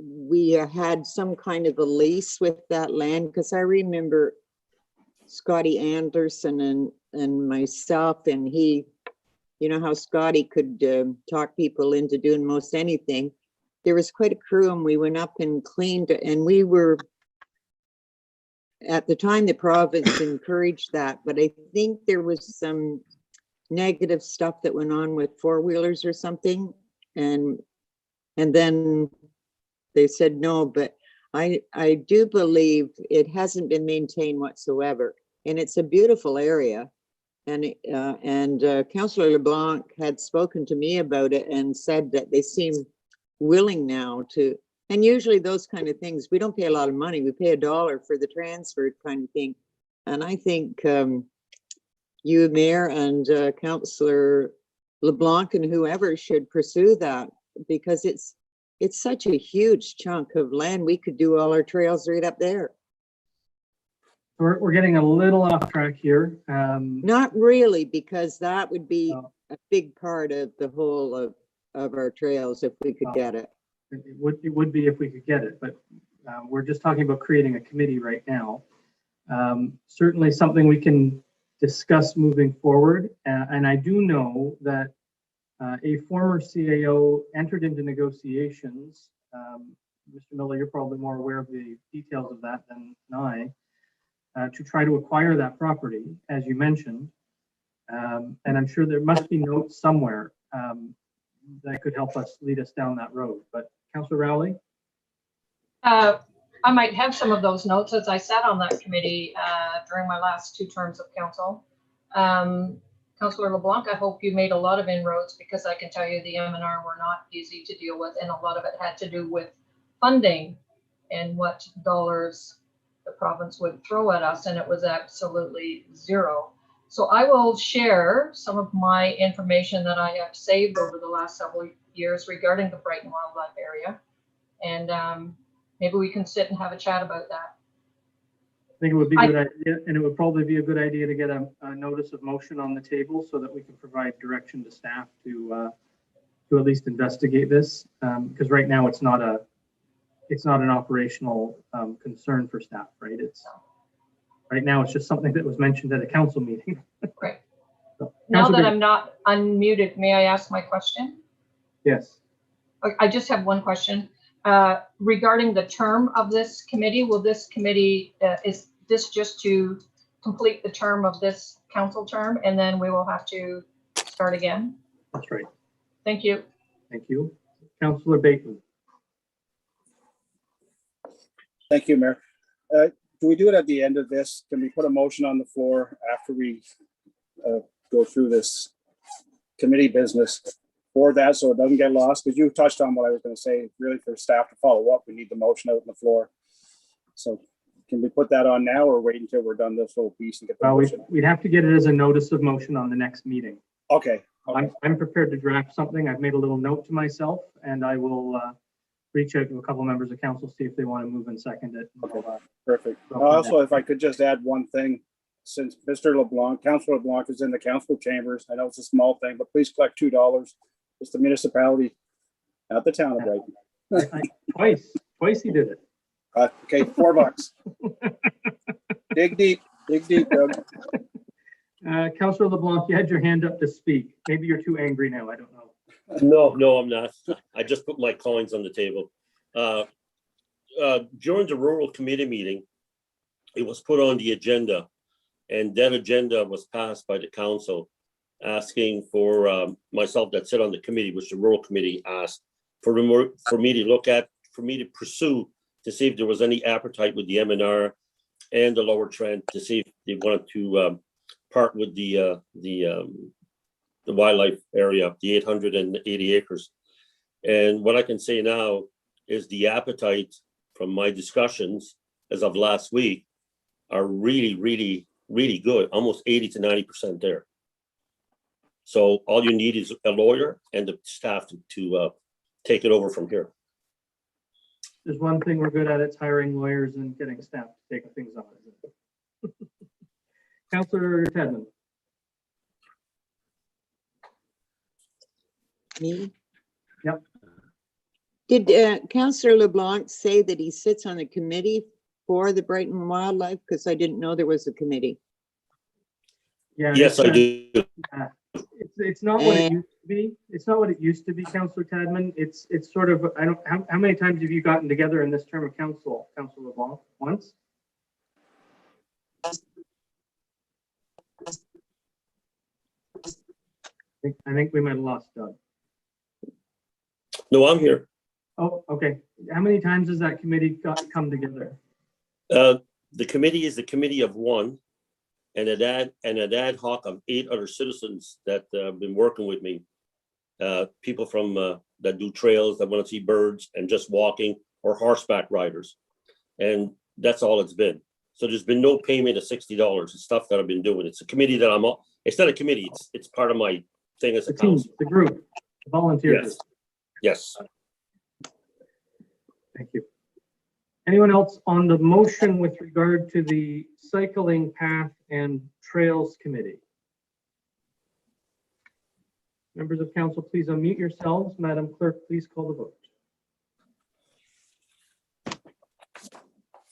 Speaker 6: we had some kind of a lease with that land? Because I remember Scotty Anderson and myself, and he, how Scotty could talk people into doing most anything. There was quite a crew, and we went up and cleaned, and we were, at the time, the province encouraged that, but I think there was some negative stuff that went on with four-wheelers or something, and then they said no, but I do believe it hasn't been maintained whatsoever. and it's a beautiful area. And Councillor LeBlanc had spoken to me about it and said that they seem willing now to, and usually those kind of things, we don't pay a lot of money. We pay $1 for the transfer kind of thing. And I think you, Mayor, and Councillor LeBlanc and whoever should pursue that, because it's such a huge chunk of land. We could do all our trails right up there.
Speaker 2: We're getting a little off track here.
Speaker 6: Not really, because that would be a big part of the whole of our trails if we could get it.
Speaker 2: It would be if we could get it, but we're just talking about creating a committee right now. Certainly something we can discuss moving forward. And I do know that a former CAO entered into negotiations. Mr. Miller, you're probably more aware of the details of that than I. To try to acquire that property, as you mentioned. And I'm sure there must be notes somewhere that could help us lead us down that road. But Councillor Rowley?
Speaker 9: I might have some of those notes, as I sat on that committee during my last 2 terms of council. Councillor LeBlanc, I hope you made a lot of inroads, because I can tell you the M&R were not easy to deal with, and a lot of it had to do with funding and what dollars the province would throw at us, and it was absolutely zero. So I will share some of my information that I have saved over the last several years regarding the Brighton Wildlife Area, and maybe we can sit and have a chat about that.
Speaker 2: I think it would be a good idea, and it would probably be a good idea to get a notice of motion on the table so that we can provide direction to staff to at least investigate this, because right now it's not an operational concern for staff, right? Right now it's just something that was mentioned at a council meeting.
Speaker 9: Right.
Speaker 2: So,
Speaker 9: now that I'm not unmuted, may I ask my question?
Speaker 2: Yes.
Speaker 9: I just have one question. Regarding the term of this committee, will this committee, is this just to complete the term of this council term, and then we will have to start again?
Speaker 2: That's right.
Speaker 9: Thank you.
Speaker 2: Thank you. Councillor Bateman.
Speaker 5: Thank you, Mayor. Do we do it at the end of this? Can we put a motion on the floor after we go through this committee business for that, so it doesn't get lost? Because you touched on what I was going to say. Really, for staff to follow up, we need the motion out on the floor. So can we put that on now, or wait until we're done this whole piece and get the motion?
Speaker 2: We'd have to get it as a notice of motion on the next meeting.
Speaker 5: Okay.
Speaker 2: I'm prepared to draft something. I've made a little note to myself, and I will reach out to a couple members of council, see if they want to move and second it.
Speaker 5: Okay, perfect. Also, if I could just add one thing, since Mr. LeBlanc, Councillor LeBlanc is in the council chambers, I know it's a small thing, but please collect $2. It's the municipality, not the town of Brighton.
Speaker 2: Twice he did it.
Speaker 5: Okay, $4. Dig deep, Doug.
Speaker 2: Councillor LeBlanc, you had your hand up to speak. Maybe you're too angry now. I don't know.
Speaker 3: No, I'm not. I just put my coins on the table. During the rural committee meeting, it was put on the agenda, and that agenda was passed by the council, asking for myself that sit on the committee, which the rural committee asked for me to look at, for me to pursue, to see if there was any appetite with the M&R and the Lower Trent, to see if they wanted to part with the wildlife area, the 880 acres. And what I can say now is the appetite from my discussions as of last week are really, really, really good, almost 80 to 90% there. So all you need is a lawyer and the staff to take it over from here.
Speaker 2: There's one thing we're good at, it's hiring lawyers and getting staff to take things on. Councillor Tedman.
Speaker 6: Me?
Speaker 2: Yep.
Speaker 6: Did Councillor LeBlanc say that he sits on a committee for the Brighton Wildlife? Because I didn't know there was a committee.
Speaker 2: Yeah.
Speaker 3: Yes, I do.
Speaker 2: It's not what it used to be. It's not what it used to be, Councillor Tadman. It's sort of, I don't, how many times have you gotten together in this term of council, Councillor LeBlanc? Once? I think we might have lost Doug.
Speaker 3: No, I'm here.
Speaker 2: Oh, okay. How many times has that committee come together?
Speaker 3: The committee is the committee of one, and an ad hoc of 8 other citizens that have been working with me. People from that do trails, that want to see birds, and just walking, or horseback riders. And that's all it's been. So there's been no payment of $60. It's stuff that I've been doing. It's a committee that I'm on. It's not a committee. It's part of my thing as a
Speaker 2: The team,
Speaker 3: council.
Speaker 2: the group, the volunteers.
Speaker 3: Yes. Yes.
Speaker 2: Thank you. Anyone else on the motion with regard to the cycling path and trails committee? Members of council, please unmute yourselves. Madam Clerk, please call the vote.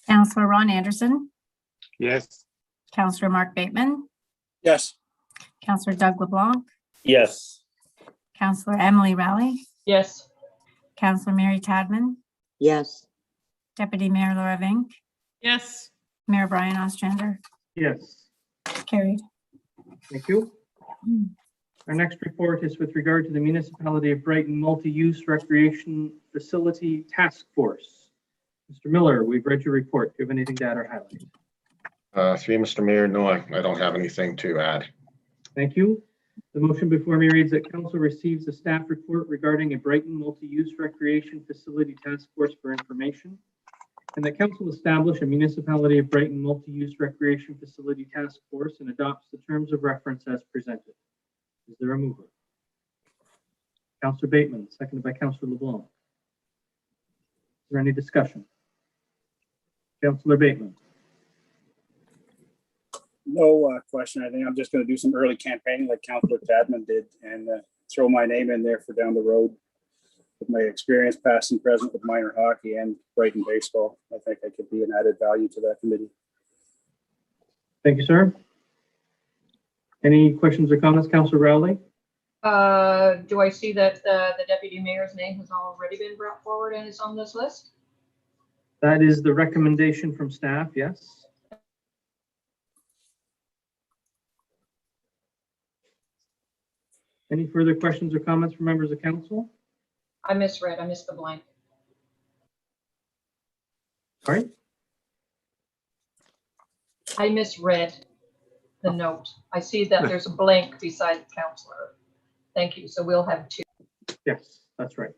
Speaker 4: Councillor Ron Anderson,
Speaker 10: Yes.
Speaker 4: Councillor Mark Bateman,
Speaker 5: Yes.
Speaker 4: Councillor Doug LeBlanc,
Speaker 3: Yes.
Speaker 4: Councillor Emily Rowley,
Speaker 9: Yes.
Speaker 4: Councillor Mary Tadman,
Speaker 6: Yes.
Speaker 4: Deputy Mayor Laura Vink,
Speaker 12: Yes.
Speaker 4: Mayor Brian Ostrander.
Speaker 2: Yes,
Speaker 4: Carried.
Speaker 2: thank you. Our next report is with regard to the Municipality of Brighton Multi-Use Recreation Facility Task Force. Mr. Miller, we've read your report. Do you have anything to add or highlight?
Speaker 13: Through you, Mr. Mayor, no, I don't have anything to add.
Speaker 2: Thank you. The motion before me reads that council receives a staff report regarding a Brighton Multi-Use Recreation Facility Task Force for information, and that council establish a Municipality of Brighton Multi-Use Recreation Facility Task Force and adopts the terms of reference as presented. Is there a mover? Councillor Bateman, seconded by Councillor LeBlanc. Is there any discussion? Councillor Bateman.
Speaker 5: No question. I think I'm just going to do some early campaigning like Councillor Tadman did and throw my name in there for down the road. With my experience past and present with minor hockey and Brighton baseball, I think I could be an added value to that committee.
Speaker 2: Thank you, sir. Any questions or comments, Councillor Rowley?
Speaker 9: Do I see that the deputy mayor's name has already been brought forward and is on this list?
Speaker 2: That is the recommendation from staff, yes. Any further questions or comments from members of council?
Speaker 9: I misread. I missed the blank.
Speaker 2: Sorry?
Speaker 9: I misread the note. I see that there's a blank beside councillor. Thank you. So we'll have 2.
Speaker 2: Yes, that's right.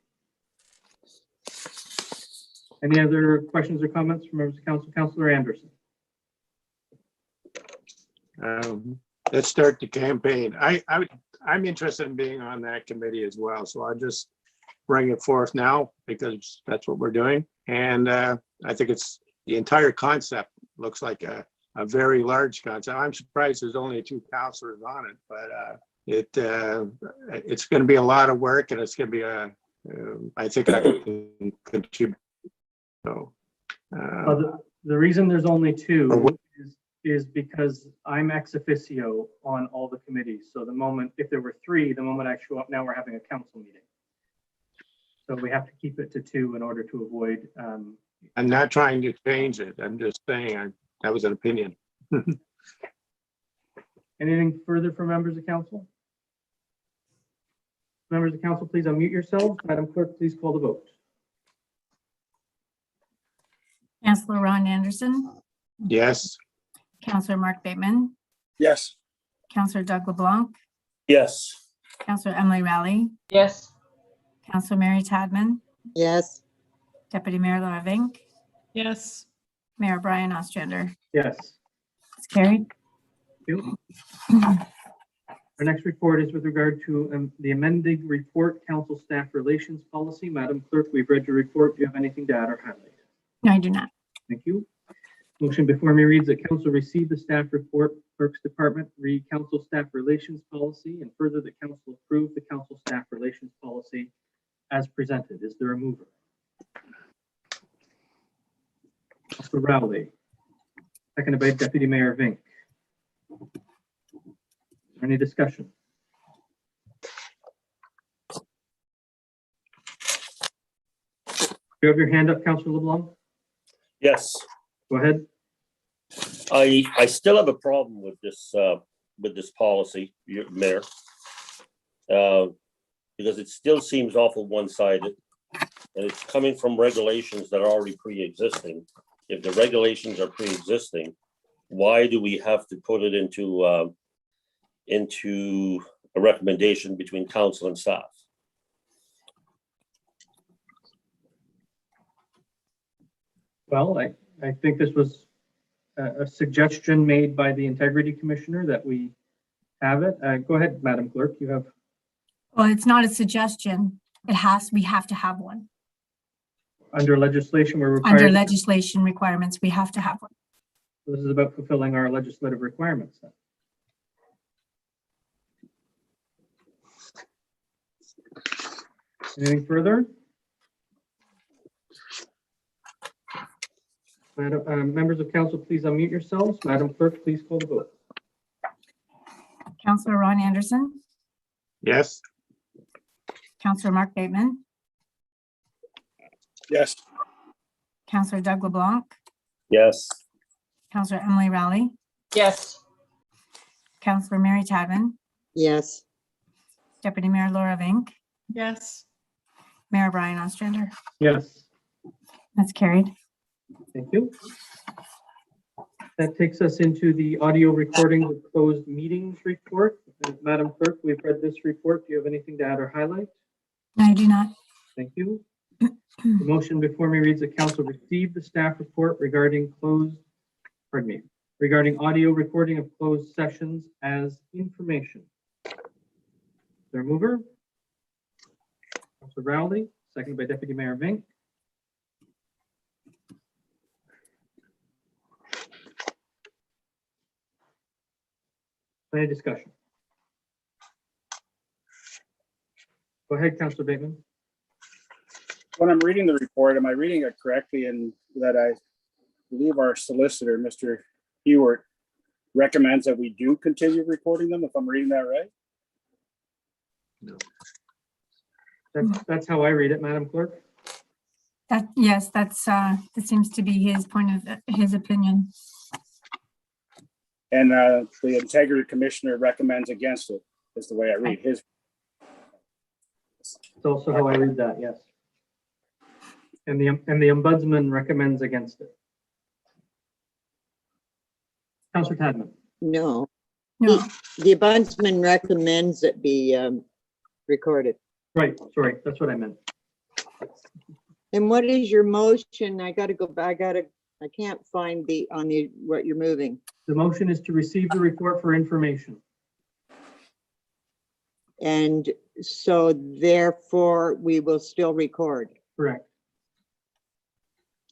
Speaker 2: Any other questions or comments from members of council? Councillor Anderson.
Speaker 10: Let's start the campaign. I'm interested in being on that committee as well, so I'll just bring it forth now because that's what we're doing. And I think it's the entire concept looks like a very large concept. I'm surprised there's only 2 councillors on it, but it's going to be a lot of work, and it's going to be I think I can contribute. So
Speaker 2: the reason there's only 2 is because I'm ex officio on all the committees. So the moment, if there were 3, the moment I show up, now we're having a council meeting. So we have to keep it to 2 in order to avoid.
Speaker 10: I'm not trying to change it. I'm just saying that was an opinion.
Speaker 2: Anything further from members of council? Members of council, please unmute yourselves. Madam Clerk, please call the vote.
Speaker 4: Councillor Ron Anderson,
Speaker 10: Yes.
Speaker 4: Councillor Mark Bateman,
Speaker 5: Yes.
Speaker 4: Councillor Doug LeBlanc,
Speaker 3: Yes.
Speaker 4: Councillor Emily Rowley,
Speaker 9: Yes.
Speaker 4: Councillor Mary Tadman,
Speaker 6: Yes.
Speaker 4: Deputy Mayor Laura Vink,
Speaker 12: Yes.
Speaker 4: Mayor Brian Ostrander.
Speaker 2: Yes.
Speaker 4: It's carried.
Speaker 2: Thank you. Our next report is with regard to the amended report, council staff relations policy. Madam Clerk, we've read your report. Do you have anything to add or highlight?
Speaker 4: No, I do not.
Speaker 2: Thank you. Motion before me reads that council receive the staff report, Clerk's Department, read council staff relations policy, and further that council approve the council staff relations policy as presented. Is there a mover? Councilor Rowley, seconded by Deputy Mayor Vink. Any discussion? You have your hand up, Councilor LeBlanc?
Speaker 3: Yes.
Speaker 2: Go ahead.
Speaker 3: I still have a problem with this policy, Mayor, because it still seems awful one-sided, and it's coming from regulations that are already pre-existing. If the regulations are pre-existing, why do we have to put it into a recommendation between council and staff?
Speaker 2: Well, I think this was a suggestion made by the Integrity Commissioner that we have it. Go ahead, Madam Clerk, you have.
Speaker 4: Well, it's not a suggestion. We have to have one.
Speaker 2: Under legislation, we're required.
Speaker 4: Under legislation requirements, we have to have one.
Speaker 2: This is about fulfilling our legislative requirements then. Anything further? Members of council, please unmute yourselves. Madam Clerk, please call the vote.
Speaker 4: Councillor Ron Anderson,
Speaker 10: Yes.
Speaker 4: Councillor Mark Bateman,
Speaker 5: Yes.
Speaker 4: Councillor Doug LeBlanc,
Speaker 3: Yes.
Speaker 4: Councillor Emily Rowley,
Speaker 9: Yes.
Speaker 4: Councillor Mary Tadman,
Speaker 6: Yes.
Speaker 4: Deputy Mayor Laura Vink,
Speaker 12: Yes.
Speaker 4: Mayor Brian Ostrander.
Speaker 2: Yes,
Speaker 4: That's carried.
Speaker 2: thank you. That takes us into the audio recording of closed meetings report. Madam Clerk, we've read this report. Do you have anything to add or highlight?
Speaker 4: I do not.
Speaker 2: Thank you. The motion before me reads that council received the staff report regarding regarding audio recording of closed sessions as information. Is there a mover? Councilor Rowley, seconded by Deputy Mayor Vink. Any discussion? Go ahead, Councilor Bateman.
Speaker 5: When I'm reading the report, am I reading it correctly in that I believe our solicitor, Mr. Ewart, recommends that we do continue recording them, if I'm reading that right?
Speaker 2: That's how I read it, Madam Clerk.
Speaker 4: Yes, that seems to be his his opinion.
Speaker 5: And the Integrity Commissioner recommends against it, is the way I read his.
Speaker 2: It's also how I read that, yes. And the Ombudsman recommends against it. Councilor Tadman.
Speaker 6: No.
Speaker 4: No,
Speaker 6: The Ombudsman recommends it be recorded.
Speaker 2: Right, sorry, that's what I meant.
Speaker 6: And what is your motion? I gotta go back. I can't find what you're moving.
Speaker 2: The motion is to receive the report for information.
Speaker 6: And so therefore we will still record.
Speaker 2: Correct.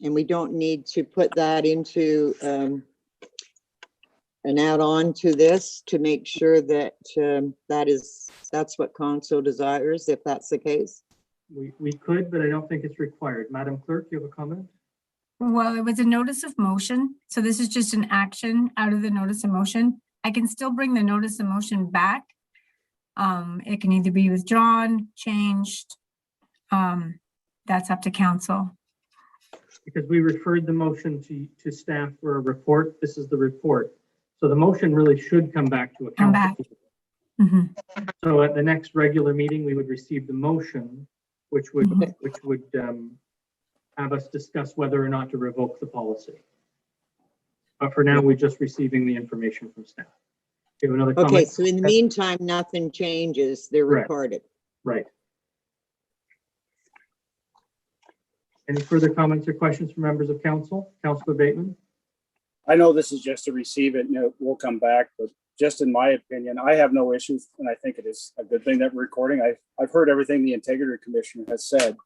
Speaker 6: And we don't need to put that into an add-on to this to make sure that that's what council desires, if that's the case.
Speaker 2: We could, but I don't think it's required. Madam Clerk, you have a comment?
Speaker 4: well, it was a notice of motion, so this is just an action out of the notice of motion. I can still bring the notice of motion back. It can either be withdrawn, changed. That's up to council.
Speaker 2: Because we referred the motion to staff for a report. This is the report. So the motion really should come back to a
Speaker 4: Come
Speaker 2: council.
Speaker 4: back. Mhm.
Speaker 2: So at the next regular meeting, we would receive the motion, which would have us discuss whether or not to revoke the policy. But for now, we're just receiving the information from staff. Do you have another comment?
Speaker 6: Okay, so in the meantime, nothing changes. They're
Speaker 2: Correct.
Speaker 6: recorded.
Speaker 2: Right. Any further comments or questions from members of council? Councilor Bateman?
Speaker 5: I know this is just to receive it, and we'll come back, but just in my opinion, I have no issues, and I think it is a good thing that we're recording. I've heard everything the Integrity Commissioner has said,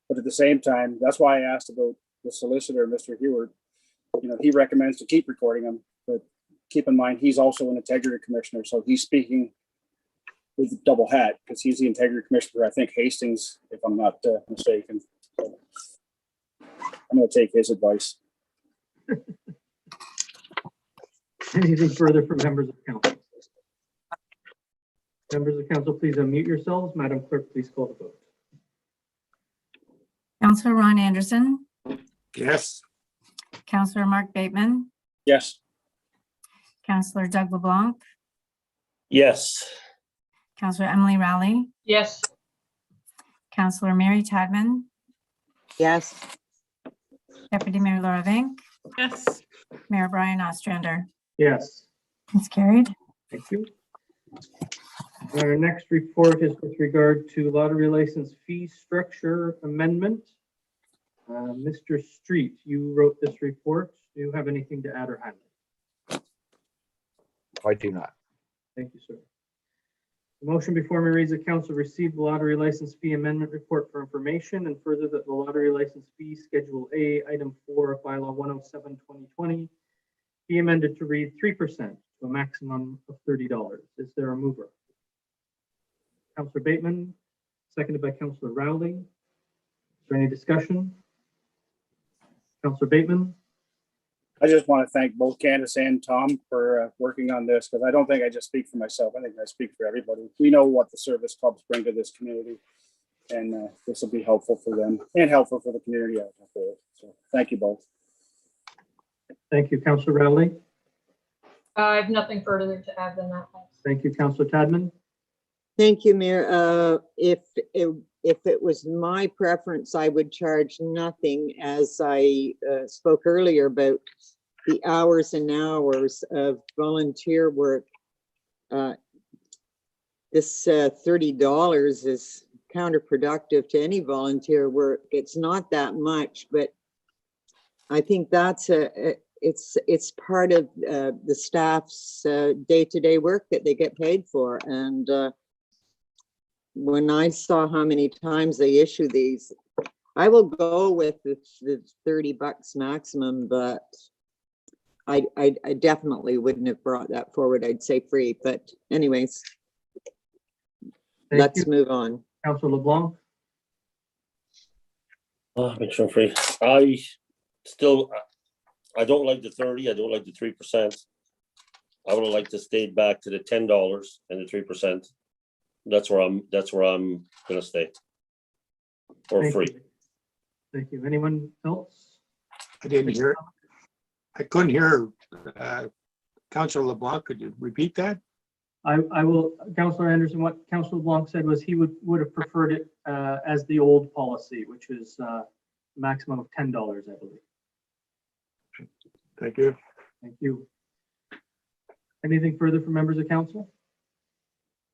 Speaker 5: but at the same time, that's why I asked about the solicitor, Mr. Heward. He recommends to keep recording them, but keep in mind, he's also an Integrity Commissioner, so he's speaking with a double hat, because he's the Integrity Commissioner, I think Hastings, if I'm not mistaken. So I'm going to take his advice.
Speaker 2: Anything further from members of council? Members of council, please unmute yourselves. Madam Clerk, please call the vote.
Speaker 4: Councillor Ron Anderson,
Speaker 10: Yes.
Speaker 4: Councillor Mark Bateman,
Speaker 5: Yes.
Speaker 4: Councillor Doug LeBlanc,
Speaker 3: Yes.
Speaker 4: Councillor Emily Rowley,
Speaker 9: Yes.
Speaker 4: Councillor Mary Tadman,
Speaker 6: Yes.
Speaker 4: Deputy Mayor Laura Vink,
Speaker 12: Yes.
Speaker 4: Mayor Brian Ostrander.
Speaker 2: Yes.
Speaker 4: That's carried.
Speaker 2: Thank you. Our next report is with regard to lottery license fee structure amendment. Mr. Street, you wrote this report. Do you have anything to add or highlight?
Speaker 14: I do not.
Speaker 2: Thank you, sir. The motion before me reads that council received the lottery license fee amendment report for information, and further that the lottery license fee Schedule A, Item 4 of Bylaw 107/2020 be amended to read 3% to a maximum of $30. Is there a mover? Councillor Bateman, seconded by Councillor Rowley. Is there any discussion? Councillor Bateman?
Speaker 5: I just want to thank both Candace and Tom for working on this, because I don't think I just speak for myself. I think I speak for everybody. We know what the service clubs bring to this community, and this will be helpful for them and helpful for the community as a whole. So thank you both.
Speaker 2: Thank you, Councillor Rowley.
Speaker 9: I have nothing further to add than that. Thanks.
Speaker 2: Thank you, Councillor Tadman.
Speaker 6: Thank you, Mayor. If it was my preference, I would charge nothing, as I spoke earlier about the hours and hours of volunteer work. This $30 is counterproductive to any volunteer work. It's not that much, but I think that's it's part of the staff's day-to-day work that they get paid for. And when I saw how many times they issue these, I will go with the $30 maximum, but I definitely wouldn't have brought that forward. I'd say free, but anyways, let's move on.
Speaker 2: Councillor LeBlanc.
Speaker 3: Make sure I'm free. I don't like the 30. I don't like the 3%. I would have liked to stay back to the $10 and the 3%. That's where I'm gonna stay. Or
Speaker 2: Thank
Speaker 3: free.
Speaker 2: you. Thank you. Anyone else?
Speaker 10: I didn't hear it. I couldn't hear Councillor LeBlanc. Could you repeat that?
Speaker 2: I will, Councillor Anderson, what Councillor LeBlanc said was he would have preferred it as the old policy, which is maximum of $10, I believe.
Speaker 10: Thank you.
Speaker 2: Thank you. Anything further from members of council?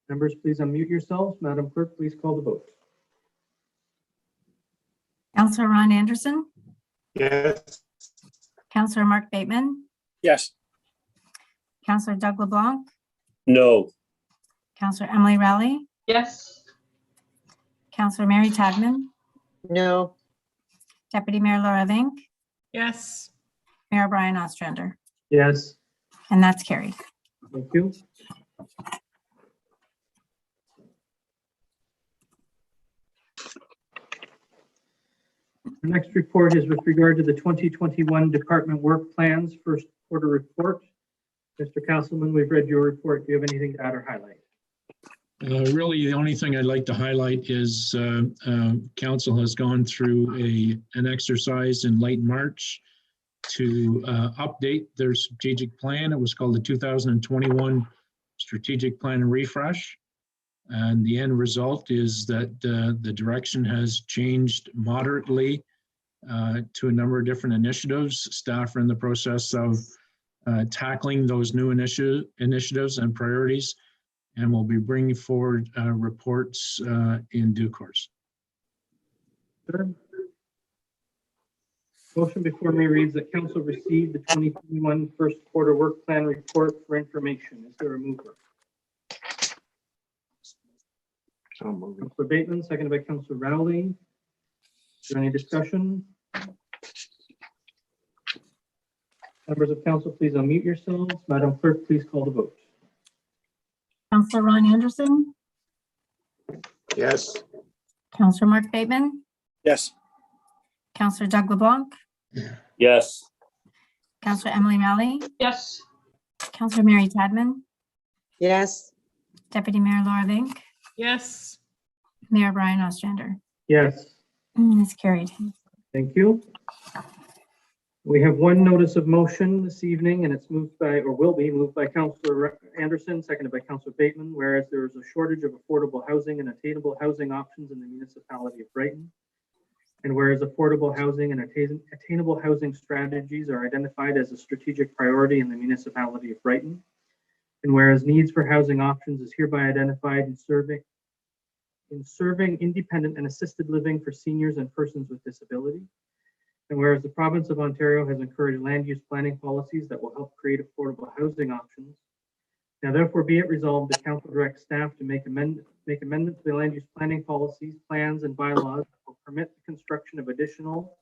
Speaker 2: Members, please unmute yourselves. Madam Clerk, please call the vote.
Speaker 4: Councillor Ron Anderson,
Speaker 10: Yes.
Speaker 4: Councillor Mark Bateman,
Speaker 5: Yes.
Speaker 4: Councillor Doug LeBlanc,
Speaker 3: No.
Speaker 4: Councillor Emily Rowley,
Speaker 9: Yes.
Speaker 4: Councillor Mary Tadman,
Speaker 6: No.
Speaker 4: Deputy Mayor Laura Vink,
Speaker 12: Yes.
Speaker 4: Mayor Brian Ostrander,
Speaker 2: Yes.
Speaker 4: and that's carried.
Speaker 2: Thank you. The next report is with regard to the 2021 department work plans, first quarter report. Mr. Castleman, we've read your report. Do you have anything to add or highlight?
Speaker 15: Really, the only thing I'd like to highlight is council has gone through an exercise in late March to update their strategic plan. It was called the 2021 Strategic Plan and Refresh. And the end result is that the direction has changed moderately to a number of different initiatives. Staff are in the process of tackling those new initiatives and priorities, and we'll be bringing forward reports in due course.
Speaker 2: Sure. Motion before me reads that council received the 2021 first quarter work plan report for information. Is there a mover? Councillor Bateman, seconded by Councillor Rowley. Is there any discussion? Members of council, please unmute yourselves. Madam Clerk, please call the vote.
Speaker 4: Councillor Ron Anderson,
Speaker 10: Yes.
Speaker 4: Councillor Mark Bateman,
Speaker 5: Yes.
Speaker 4: Councillor Doug LeBlanc,
Speaker 3: Yes.
Speaker 4: Councillor Emily Rowley,
Speaker 9: Yes.
Speaker 4: Councillor Mary Tadman,
Speaker 6: Yes.
Speaker 4: Deputy Mayor Laura Vink,
Speaker 12: Yes.
Speaker 4: Mayor Brian Ostrander.
Speaker 2: Yes.
Speaker 4: It's carried.
Speaker 2: Thank you. We have one notice of motion this evening, and it's moved by, or will be moved by Councillor Anderson, seconded by Councillor Bateman, whereas there is a shortage of affordable housing and attainable housing options in the municipality of Brighton. And whereas affordable housing and attainable housing strategies are identified as a strategic priority in the municipality of Brighton. And whereas needs for housing options is hereby identified in serving independent and assisted living for seniors and persons with disability. And whereas the province of Ontario has encouraged land use planning policies that will help create affordable housing options. Now therefore be it resolved, the council directs staff to make amendments to the land use planning policies, plans, and bylaws that will permit the construction of additional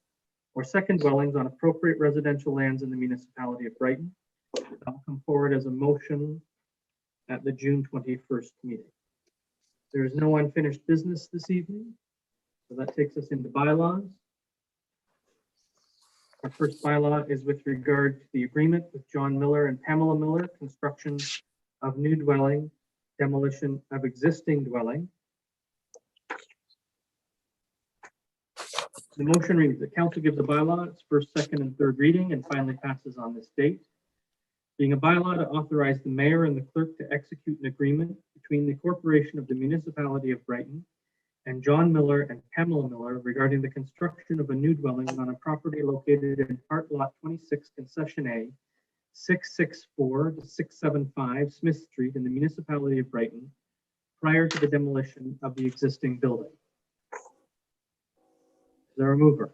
Speaker 2: or second dwellings on appropriate residential lands in the municipality of Brighton. That will come forward as a motion at the June 21st meeting. There is no unfinished business this evening, so that takes us into bylaws. Our first bylaw is with regard to the agreement with John Miller and Pamela Miller, construction of new dwelling, demolition of existing dwelling. The motion reads, the council gives a bylaw its first, second, and third reading and finally passes on this date. Being a bylaw to authorize the mayor and the clerk to execute an agreement between the corporation of the municipality of Brighton and John Miller and Pamela Miller regarding the construction of a new dwelling on a property located in Part Lot 26, Concession A, 664 to 675 Smith Street in the municipality of Brighton, prior to the demolition of the existing building. Is there a mover?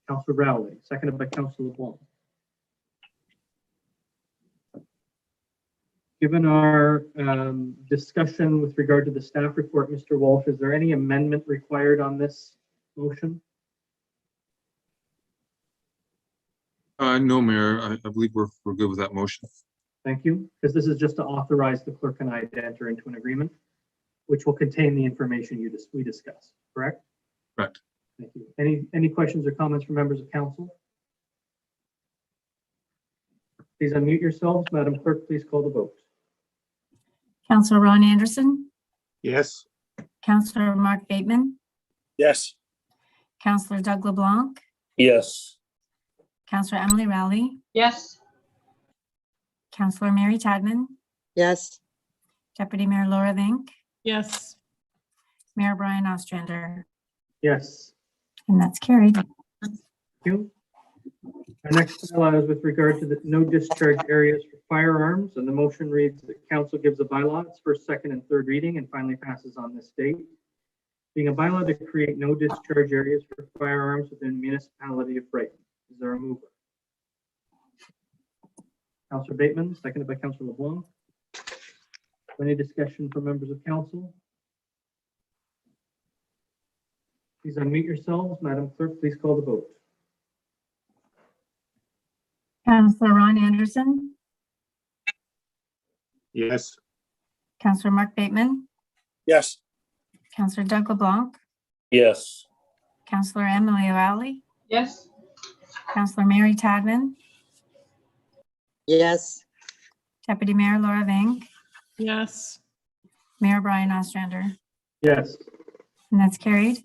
Speaker 2: Councillor Rowley, seconded by Councillor LeBlanc. Given our discussion with regard to the staff report, Mr. Walsh, is there any amendment required on this motion?
Speaker 11: No, Mayor, I believe we're good with that motion.
Speaker 2: Thank you, because this is just to authorize the clerk and I to enter into an agreement, which will contain the information we discussed, correct?
Speaker 11: Correct.
Speaker 2: Thank you. Any questions or comments from members of council? Please unmute yourselves. Madam Clerk, please call the vote.
Speaker 4: Councillor Ron Anderson,
Speaker 10: Yes.
Speaker 4: Councillor Mark Bateman,
Speaker 5: Yes.
Speaker 4: Councillor Doug LeBlanc,
Speaker 3: Yes.
Speaker 4: Councillor Emily Rowley,
Speaker 9: Yes.
Speaker 4: Councillor Mary Tadman,
Speaker 6: Yes.
Speaker 4: Deputy Mayor Laura Vink,
Speaker 12: Yes.
Speaker 4: Mayor Brian Ostrander,
Speaker 2: Yes.
Speaker 4: and that's carried.
Speaker 2: Thank you. Our next bylaw is with regard to the no discharge areas for firearms, and the motion reads that council gives a bylaw its first, second, and third reading and finally passes on this date. Being a bylaw to create no discharge areas for firearms within the municipality of Brighton. Is there a mover? Councillor Bateman, seconded by Councillor LeBlanc. Any discussion from members of council? Please unmute yourselves. Madam Clerk, please call the vote.
Speaker 4: Councillor Ron Anderson,
Speaker 10: Yes.
Speaker 4: Councillor Mark Bateman,
Speaker 5: Yes.
Speaker 4: Councillor Doug LeBlanc,
Speaker 3: Yes.
Speaker 4: Councillor Emily Rowley,
Speaker 9: Yes.
Speaker 4: Councillor Mary Tadman,
Speaker 6: Yes.
Speaker 4: Deputy Mayor Laura Vink,
Speaker 12: Yes.
Speaker 4: Mayor Brian Ostrander,
Speaker 2: Yes.
Speaker 4: and that's carried.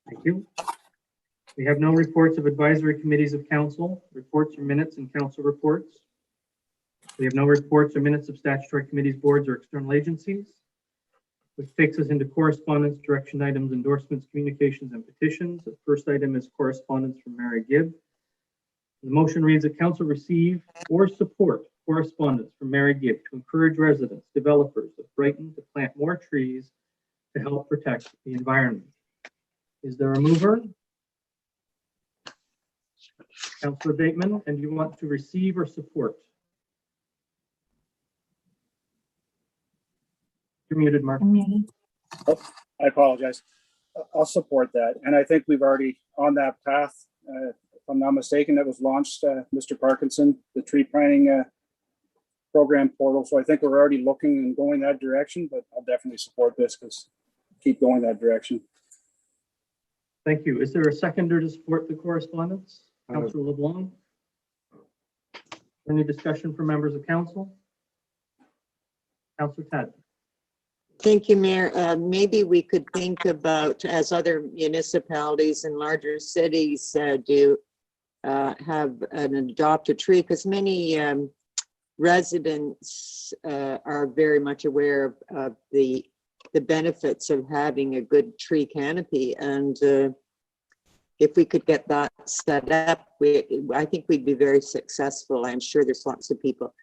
Speaker 2: Thank you. We have no reports of advisory committees of council, reports or minutes and council reports. We have no reports or minutes of statutory committees, boards, or external agencies, which takes us into correspondence, direction items, endorsements, communications, and petitions. The first item is correspondence from Mary Gibb. The motion reads that council receive or support correspondence from Mary Gibb to encourage residents, developers of Brighton to plant more trees to help protect the environment. Is there a mover? Councillor Bateman, and you want to receive or support? You're muted, Mark.
Speaker 4: I'm muted.
Speaker 5: I apologize. I'll support that. And I think we've already on that path. If I'm not mistaken, that was launched, Mr. Parkinson, the tree planting program portal. So I think we're already looking and going that direction, but I'll definitely support this because keep going that direction.
Speaker 2: Thank you. Is there a seconder to support the correspondence? Councillor LeBlanc? Any discussion from members of council? Councillor Tad?
Speaker 6: Thank you, Mayor. Maybe we could think about, as other municipalities and larger cities do, have an adopt a tree, because many residents are very much aware of the benefits of having a good tree canopy. And if we could get that set up, I think we'd be very successful. I'm sure there's lots of people.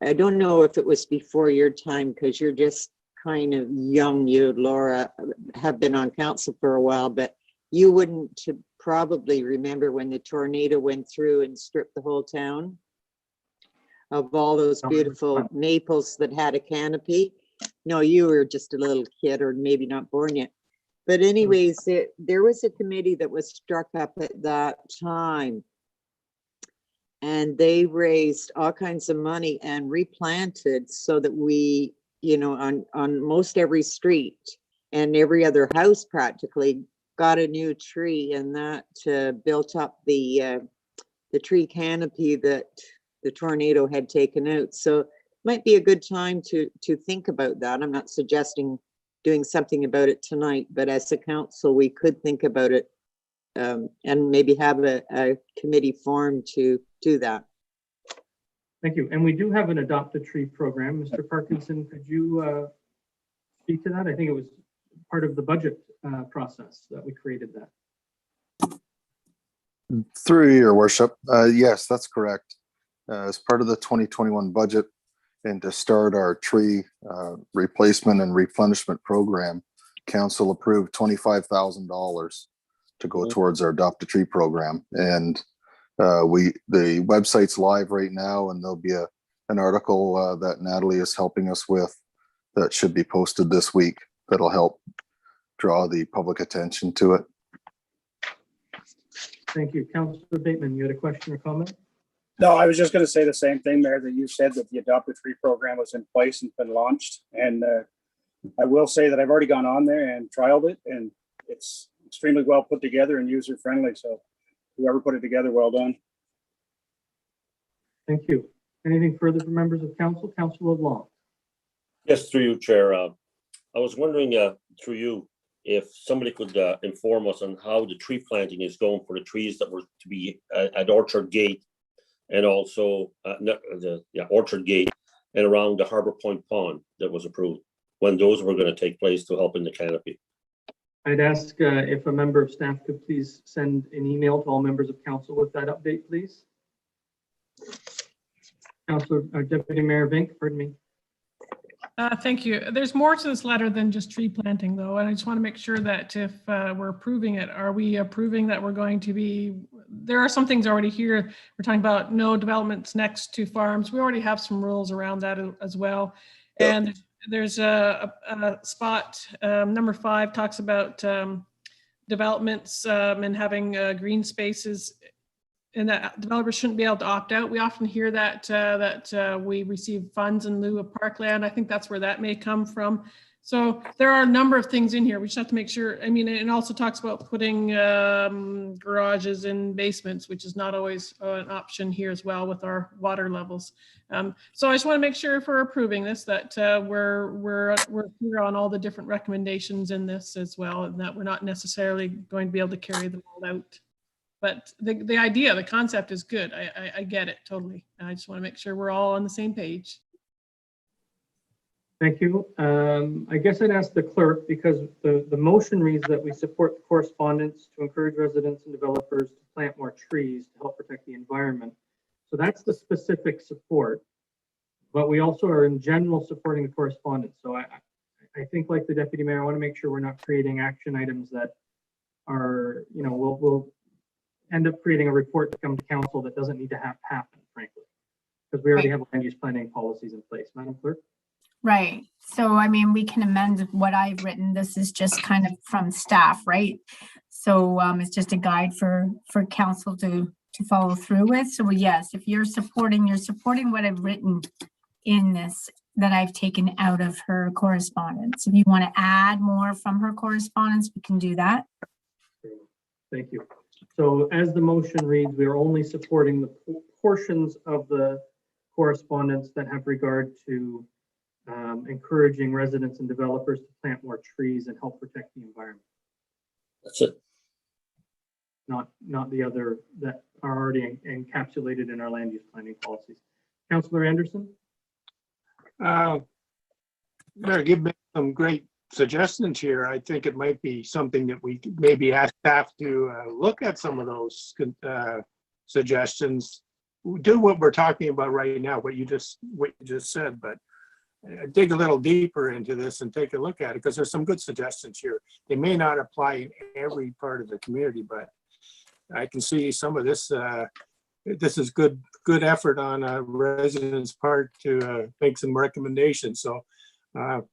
Speaker 6: I don't know if it was before your time, because you're just kind of young. You, Laura, have been on council for a while, but you wouldn't probably remember when the tornado went through and stripped the whole town of all those beautiful maples that had a canopy. No, you were just a little kid, or maybe not born yet. But anyways, there was a committee that was struck up at that time, and they raised all kinds of money and replanted so that we, you know, on most every street and every other house practically got a new tree, and that built up the tree canopy that the tornado had taken out. So it might be a good time to think about that. I'm not suggesting doing something about it tonight, but as a council, we could think about it and maybe have a committee formed to do that.
Speaker 2: Thank you. And we do have an Adopt a Tree program. Mr. Parkinson, could you speak to that? I think it was part of the budget process that we created that.
Speaker 16: Through your worship, yes, that's correct. As part of the 2021 budget, and to start our tree replacement and replenishment program, council approved $25,000 to go towards our Adopt a Tree program. And the website's live right now, and there'll be an article that Natalie is helping us with that should be posted this week that'll help draw the public attention to it.
Speaker 2: Thank you. Councillor Bateman, you had a question or comment?
Speaker 5: No, I was just going to say the same thing, Mayor, that you said, that the Adopt a Tree program was in place and been launched. And I will say that I've already gone on there and trialed it, and it's extremely well put together and user friendly. So whoever put it together, well done.
Speaker 2: Thank you. Anything further from members of council? Councillor LeBlanc.
Speaker 3: Yes, through you, Chair. I was wondering through you if somebody could inform us on how the tree planting is going for the trees that were to be at Orchard Gate, and also Orchard Gate and around the Harbour Point Pond that was approved, when those were going to take place to help in the canopy.
Speaker 2: I'd ask if a member of staff could please send an email to all members of council with that update, please. Councillor Deputy Mayor Vink, pardon me.
Speaker 12: Thank you. There's more to this letter than just tree planting, though, and I just want to make sure that if we're approving it, are we approving that we're going to be, there are some things already here. We're talking about no developments next to farms. We already have some rules around that as well. And there's a spot, number 5 talks about developments and having green spaces, and that developers shouldn't be able to opt out. We often hear that we receive funds in lieu of parkland. I think that's where that may come from. So there are a number of things in here. We just have to make sure. I mean, it also talks about putting garages in basements, which is not always an option here as well with our water levels. So I just want to make sure if we're approving this that we're clear on all the different recommendations in this as well, and that we're not necessarily going to be able to carry them all out. But the idea, the concept is good. I get it totally. And I just want to make sure we're all on the same page.
Speaker 2: Thank you. I guess I'd ask the clerk, because the motion reads that we support the correspondence to encourage residents and developers to plant more trees to help protect the environment. So that's the specific support, but we also are in general supporting the correspondence. So I think, like the Deputy Mayor, I want to make sure we're not creating action items that are, you know, we'll end up creating a report to come to council that doesn't need to happen, frankly, because we already have land use planning policies in place. Madam Clerk?
Speaker 4: Right. So, I mean, we can amend what I've written. This is just kind of from staff, right? So it's just a guide for council to follow through with. So yes, if you're supporting what I've written in this that I've taken out of her correspondence. If you want to add more from her correspondence, we can do that.
Speaker 2: Thank you. So as the motion reads, we are only supporting the portions of the correspondence that have regard to encouraging residents and developers to plant more trees and help protect the environment.
Speaker 3: That's it.
Speaker 2: Not the other that are already encapsulated in our land use planning policies. Councillor Anderson?
Speaker 10: Mayor, give me some great suggestions here, I think it might be something that we could maybe ask staff to look at some of those suggestions. Do what we're talking about right now, what you just said, but dig a little deeper into this and take a look at it, because there's some good suggestions here. They may not apply in every part of the community, but I can see some of this. This is good effort on a resident's part to make some recommendations. So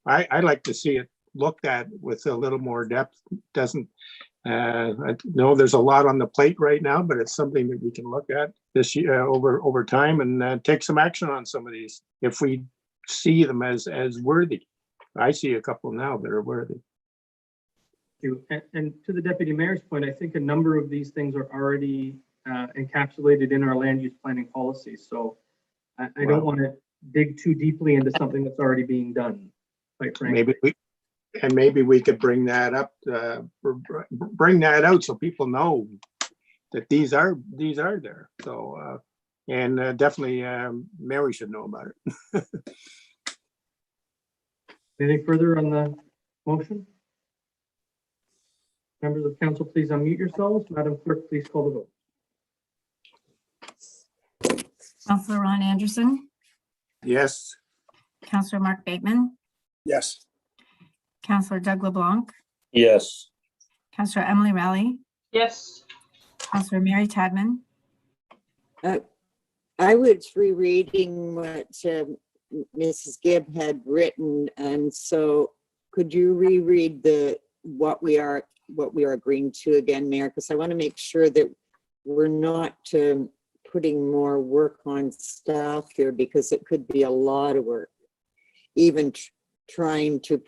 Speaker 10: I'd like to see it looked at with a little more depth. I know there's a lot on the plate right now, but it's something that we can look at this year over time and take some action on some of these if we see them as worthy. I see a couple now that are worthy.
Speaker 2: And to the deputy mayor's point, I think a number of these things are already encapsulated in our land use planning policies. So I don't want to dig too deeply into something that's already being done, quite frankly.
Speaker 10: Maybe we could bring that up, bring that out so people know that these are there. So, definitely Mary should know about it.
Speaker 2: Anything further on the motion? Members of council, please unmute yourselves. Madam Clerk, please call the vote.
Speaker 4: Councillor Ron Anderson,
Speaker 10: Yes.
Speaker 4: Councillor Mark Bateman,
Speaker 5: Yes.
Speaker 4: Councillor Doug LeBlanc,
Speaker 3: Yes.
Speaker 4: Councillor Emily Rowley,
Speaker 9: Yes.
Speaker 4: Councillor Mary Tadman.
Speaker 6: I was rereading what Mrs. Gibb had written, and so could you reread what we are agreeing to again, Mayor? Because I want to make sure that we're not putting more work on staff here, because it could be a lot of work. Even trying to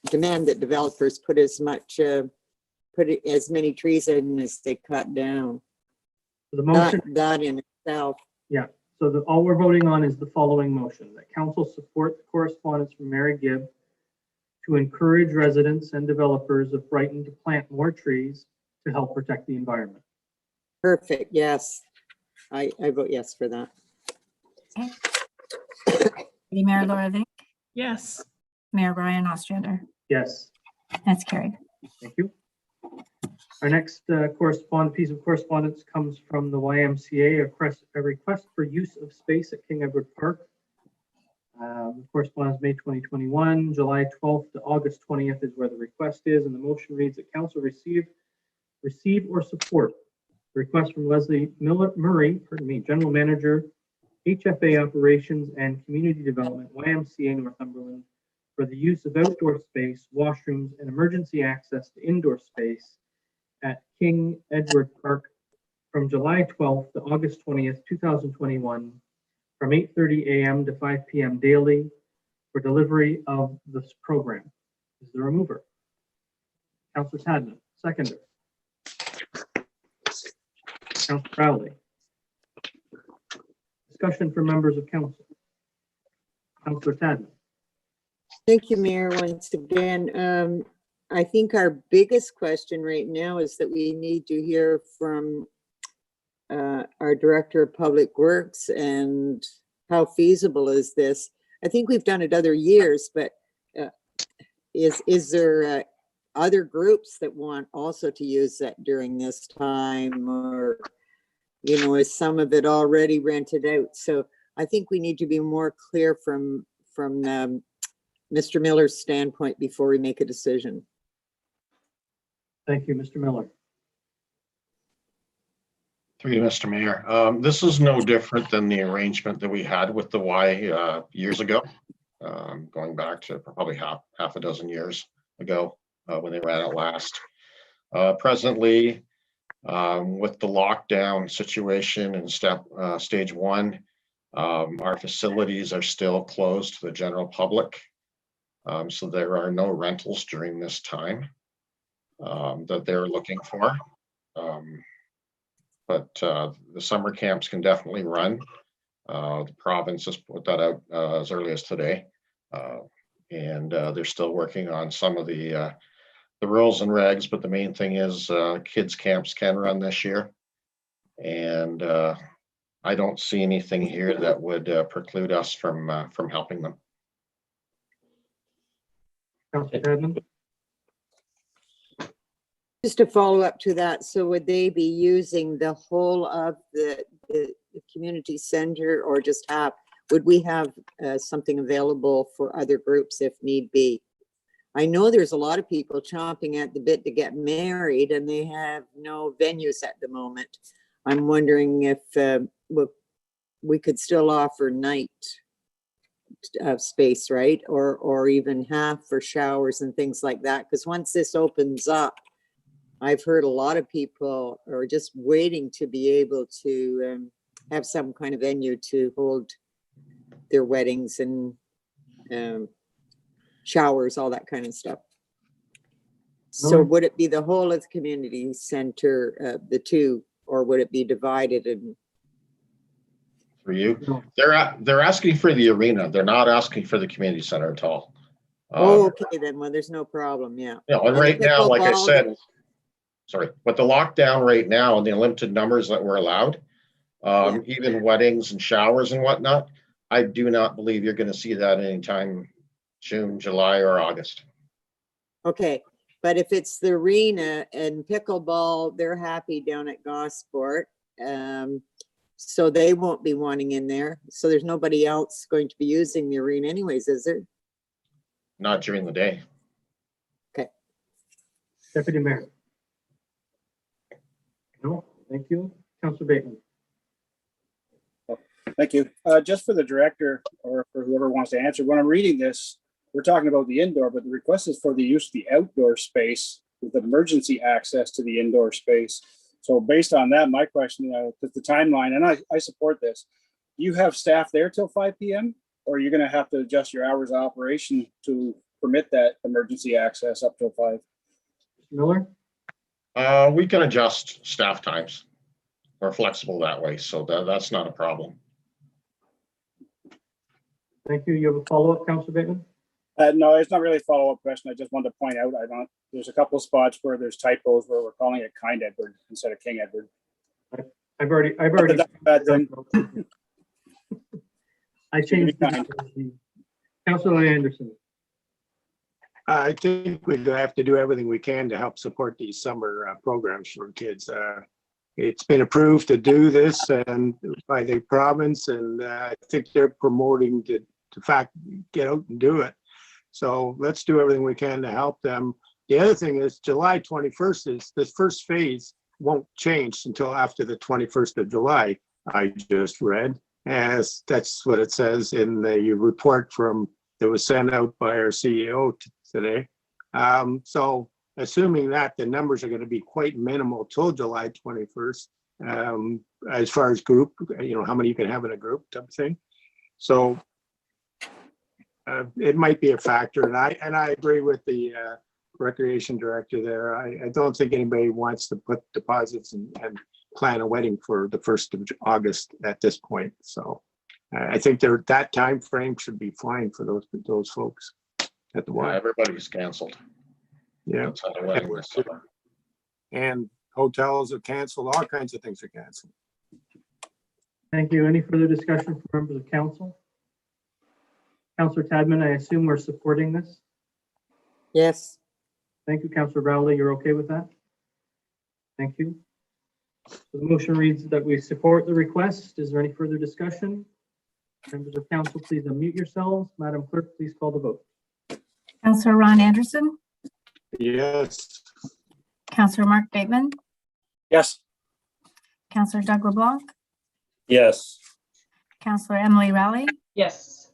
Speaker 6: demand that developers put as many trees in as they cut down.
Speaker 2: So the motion
Speaker 6: that in itself.
Speaker 2: Yeah. So all we're voting on is the following motion: that council support the correspondence from Mary Gibb to encourage residents and developers of Brighton to plant more trees to help protect the environment.
Speaker 6: Perfect. Yes. I vote yes for that.
Speaker 4: Okay. Deputy Mayor Laura Vink,
Speaker 12: Yes.
Speaker 4: Mayor Brian Ostrander.
Speaker 2: Yes.
Speaker 4: That's carried.
Speaker 2: Thank you. Our next piece of correspondence comes from the YMCA, a request for use of space at King Edward Park. The correspondence May 2021, July 12th to August 20th is where the request is, and the motion reads that council receive or support the request from Leslie Murray, General Manager, HFA Operations and Community Development, YMCA Northumberland, for the use of outdoor space, washrooms, and emergency access to indoor space at King Edward Park from July 12th to August 20th, 2021, from 8:30 a.m. to 5 p.m. daily for delivery of this program. Is there a mover? Councillor Tadman, seconder. Councillor Rowley. Discussion for members of council. Councillor Tadman.
Speaker 6: Thank you, Mayor, once again. I think our biggest question right now is that we need to hear from our Director of Public Works and how feasible is this? I think we've done it other years, but is there other groups that want also to use that during this time, or, is some of it already rented out? So I think we need to be more clear from Mr. Miller's standpoint before we make a decision.
Speaker 2: Thank you, Mr. Miller.
Speaker 13: Through you, Mr. Mayor. This is no different than the arrangement that we had with the Y years ago, going back to probably half a dozen years ago when they ran it last. Presently, with the lockdown situation in stage 1, our facilities are still closed to the general public. So there are no rentals during this time that they're looking for. But the summer camps can definitely run. The province has put that out as early as today. And they're still working on some of the rules and regs, but the main thing is kids camps can run this year. And I don't see anything here that would preclude us from helping them.
Speaker 2: Councillor Tadman?
Speaker 6: Just to follow up to that, so would they be using the whole of the community center or just half? Would we have something available for other groups if need be? I know there's a lot of people chomping at the bit to get married and they have no venues at the moment. I'm wondering if we could still offer night space, right? Or even half for showers and things like that. Because once this opens up, I've heard a lot of people are just waiting to be able to have some kind of venue to hold their weddings and showers, all that kind of stuff. So would it be the whole of the community center, the two, or would it be divided? And
Speaker 13: For you, they're asking for the arena. They're not asking for the community center at all.
Speaker 6: okay, then, well, there's no problem, yeah.
Speaker 13: Yeah, and right now, like I said, sorry, but the lockdown right now and the limited numbers that were allowed, even weddings and showers and whatnot, I do not believe you're going to see that anytime June, July, or August.
Speaker 6: Okay, but if it's the arena and pickleball, they're happy down at Gosport. So they won't be wanting in there. So there's nobody else going to be using the arena anyways, is there?
Speaker 13: Not during the day.
Speaker 6: Okay.
Speaker 2: Deputy Mayor? No, thank you. Councillor Bateman?
Speaker 5: Thank you. Just for the director or for whoever wants to answer, when I'm reading this, we're talking about the indoor, but the request is for the use of the outdoor space with emergency access to the indoor space. So based on that, my question, the timeline, and I support this. Do you have staff there till 5 p.m. or are you going to have to adjust your hours of operation to permit that emergency access up till 5?
Speaker 2: Miller?
Speaker 13: We can adjust staff times. We're flexible that way, so that's not a problem.
Speaker 2: Thank you. You have a follow-up, Councillor Bateman?
Speaker 5: No, it's not really a follow-up question. I just wanted to point out, there's a couple of spots where there's typos where we're calling it Kind Edward instead of King Edward.
Speaker 2: I've already.
Speaker 5: That's a bad thing.
Speaker 2: I changed it. Councillor Anderson?
Speaker 10: I think we have to do everything we can to help support these summer programs for kids. It's been approved to do this and by the province, and I think they're promoting to get out and do it. So let's do everything we can to help them. The other thing is July 21st is the first phase won't change until after the 21st of July. I just read, as that's what it says in the report that was sent out by our CEO today. So assuming that the numbers are going to be quite minimal till July 21st, as far as group, how many you can have in a group type of thing. So it might be a factor, and I agree with the recreation director there. I don't think anybody wants to put deposits and plan a wedding for the 1st of August at this point. So I think that time frame should be fine for those folks at the wedding.
Speaker 13: Everybody's canceled.
Speaker 10: Yeah. And hotels are canceled, all kinds of things are canceled.
Speaker 2: Thank you. Any further discussion from members of council? Councillor Tadman, I assume we're supporting this?
Speaker 6: Yes.
Speaker 2: Thank you, Councillor Rowley. You're okay with that? Thank you. So the motion reads that we support the request. Is there any further discussion? Members of council, please unmute yourselves. Madam Clerk, please call the vote.
Speaker 4: Councillor Ron Anderson,
Speaker 10: Yes.
Speaker 4: Councillor Mark Bateman,
Speaker 5: Yes.
Speaker 4: Councillor Doug LeBlanc,
Speaker 3: Yes.
Speaker 4: Councillor Emily Rowley,
Speaker 9: Yes.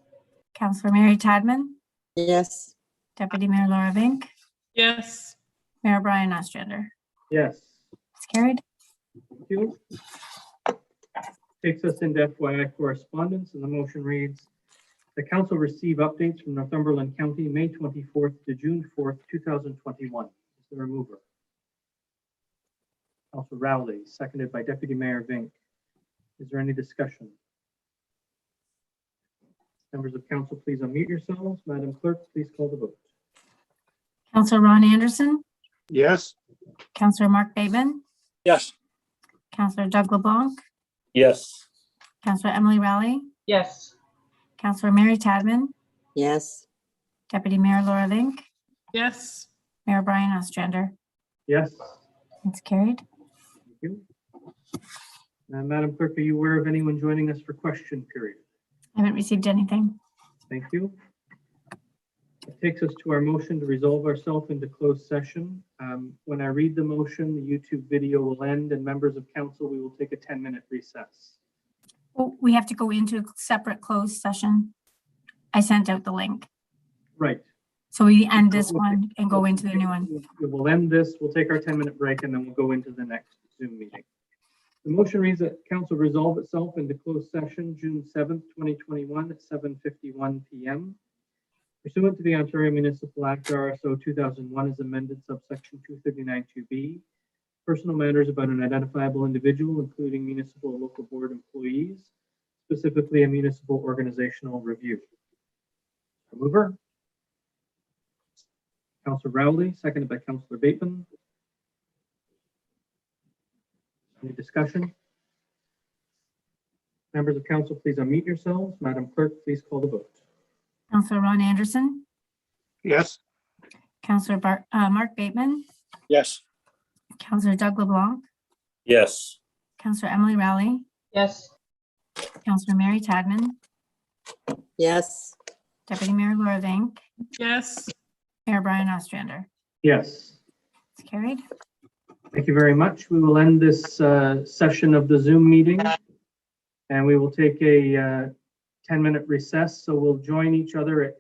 Speaker 4: Councillor Mary Tadman,
Speaker 6: Yes.
Speaker 4: Deputy Mayor Laura Vink,
Speaker 12: Yes.
Speaker 4: Mayor Brian Ostrander.
Speaker 2: Yes.
Speaker 4: It's carried.
Speaker 2: Thank you. Takes us into FYI correspondence, and the motion reads, the council receive updates from Northumberland County, May 24th to June 4th, 2021. Is there a mover? Councillor Rowley, seconded by Deputy Mayor Vink. Is there any discussion? Members of council, please unmute yourselves. Madam Clerk, please call the vote.
Speaker 4: Councillor Ron Anderson,
Speaker 10: Yes.
Speaker 4: Councillor Mark Bateman,
Speaker 5: Yes.
Speaker 4: Councillor Doug LeBlanc,
Speaker 3: Yes.
Speaker 4: Councillor Emily Rowley,
Speaker 9: Yes.
Speaker 4: Councillor Mary Tadman,
Speaker 6: Yes.
Speaker 4: Deputy Mayor Laura Vink,
Speaker 12: Yes.
Speaker 4: Mayor Brian Ostrander.
Speaker 2: Yes.
Speaker 4: It's carried.
Speaker 2: Thank you. Madam Clerk, are you aware of anyone joining us for question period?
Speaker 4: I haven't received anything.
Speaker 2: Thank you. It takes us to our motion to resolve ourselves into closed session. When I read the motion, the YouTube video will end, and members of council, we will take a 10-minute recess.
Speaker 4: Oh, we have to go into a separate closed session. I sent out the link.
Speaker 2: Right.
Speaker 4: So we end this one and go into the new one.
Speaker 2: We'll end this, we'll take our 10-minute break, and then we'll go into the next Zoom meeting. The motion reads that council resolve itself into closed session June 7th, 2021 at 7:51 p.m. Pursuant to the Ontario Municipal Act, RSO 2001 as amended subsection 239(2)B, personal matters about an identifiable individual, including municipal and local board employees, specifically a municipal organizational review. Mover. Councillor Rowley, seconded by Councillor Bateman. Any discussion? Members of council, please unmute yourselves. Madam Clerk, please call the vote.
Speaker 4: Councillor Ron Anderson,
Speaker 10: Yes.
Speaker 4: Councillor Mark Bateman,
Speaker 5: Yes.
Speaker 4: Councillor Doug LeBlanc,
Speaker 3: Yes.
Speaker 4: Councillor Emily Rowley,
Speaker 9: Yes.
Speaker 4: Councillor Mary Tadman,
Speaker 6: Yes.
Speaker 4: Deputy Mayor Laura Vank,
Speaker 12: Yes.
Speaker 4: Mayor Brian Ostrander.
Speaker 2: Yes.
Speaker 4: It's carried.
Speaker 2: Thank you very much. We will end this session of the Zoom meeting, and we will take a 10-minute recess. So we'll join each other at 8.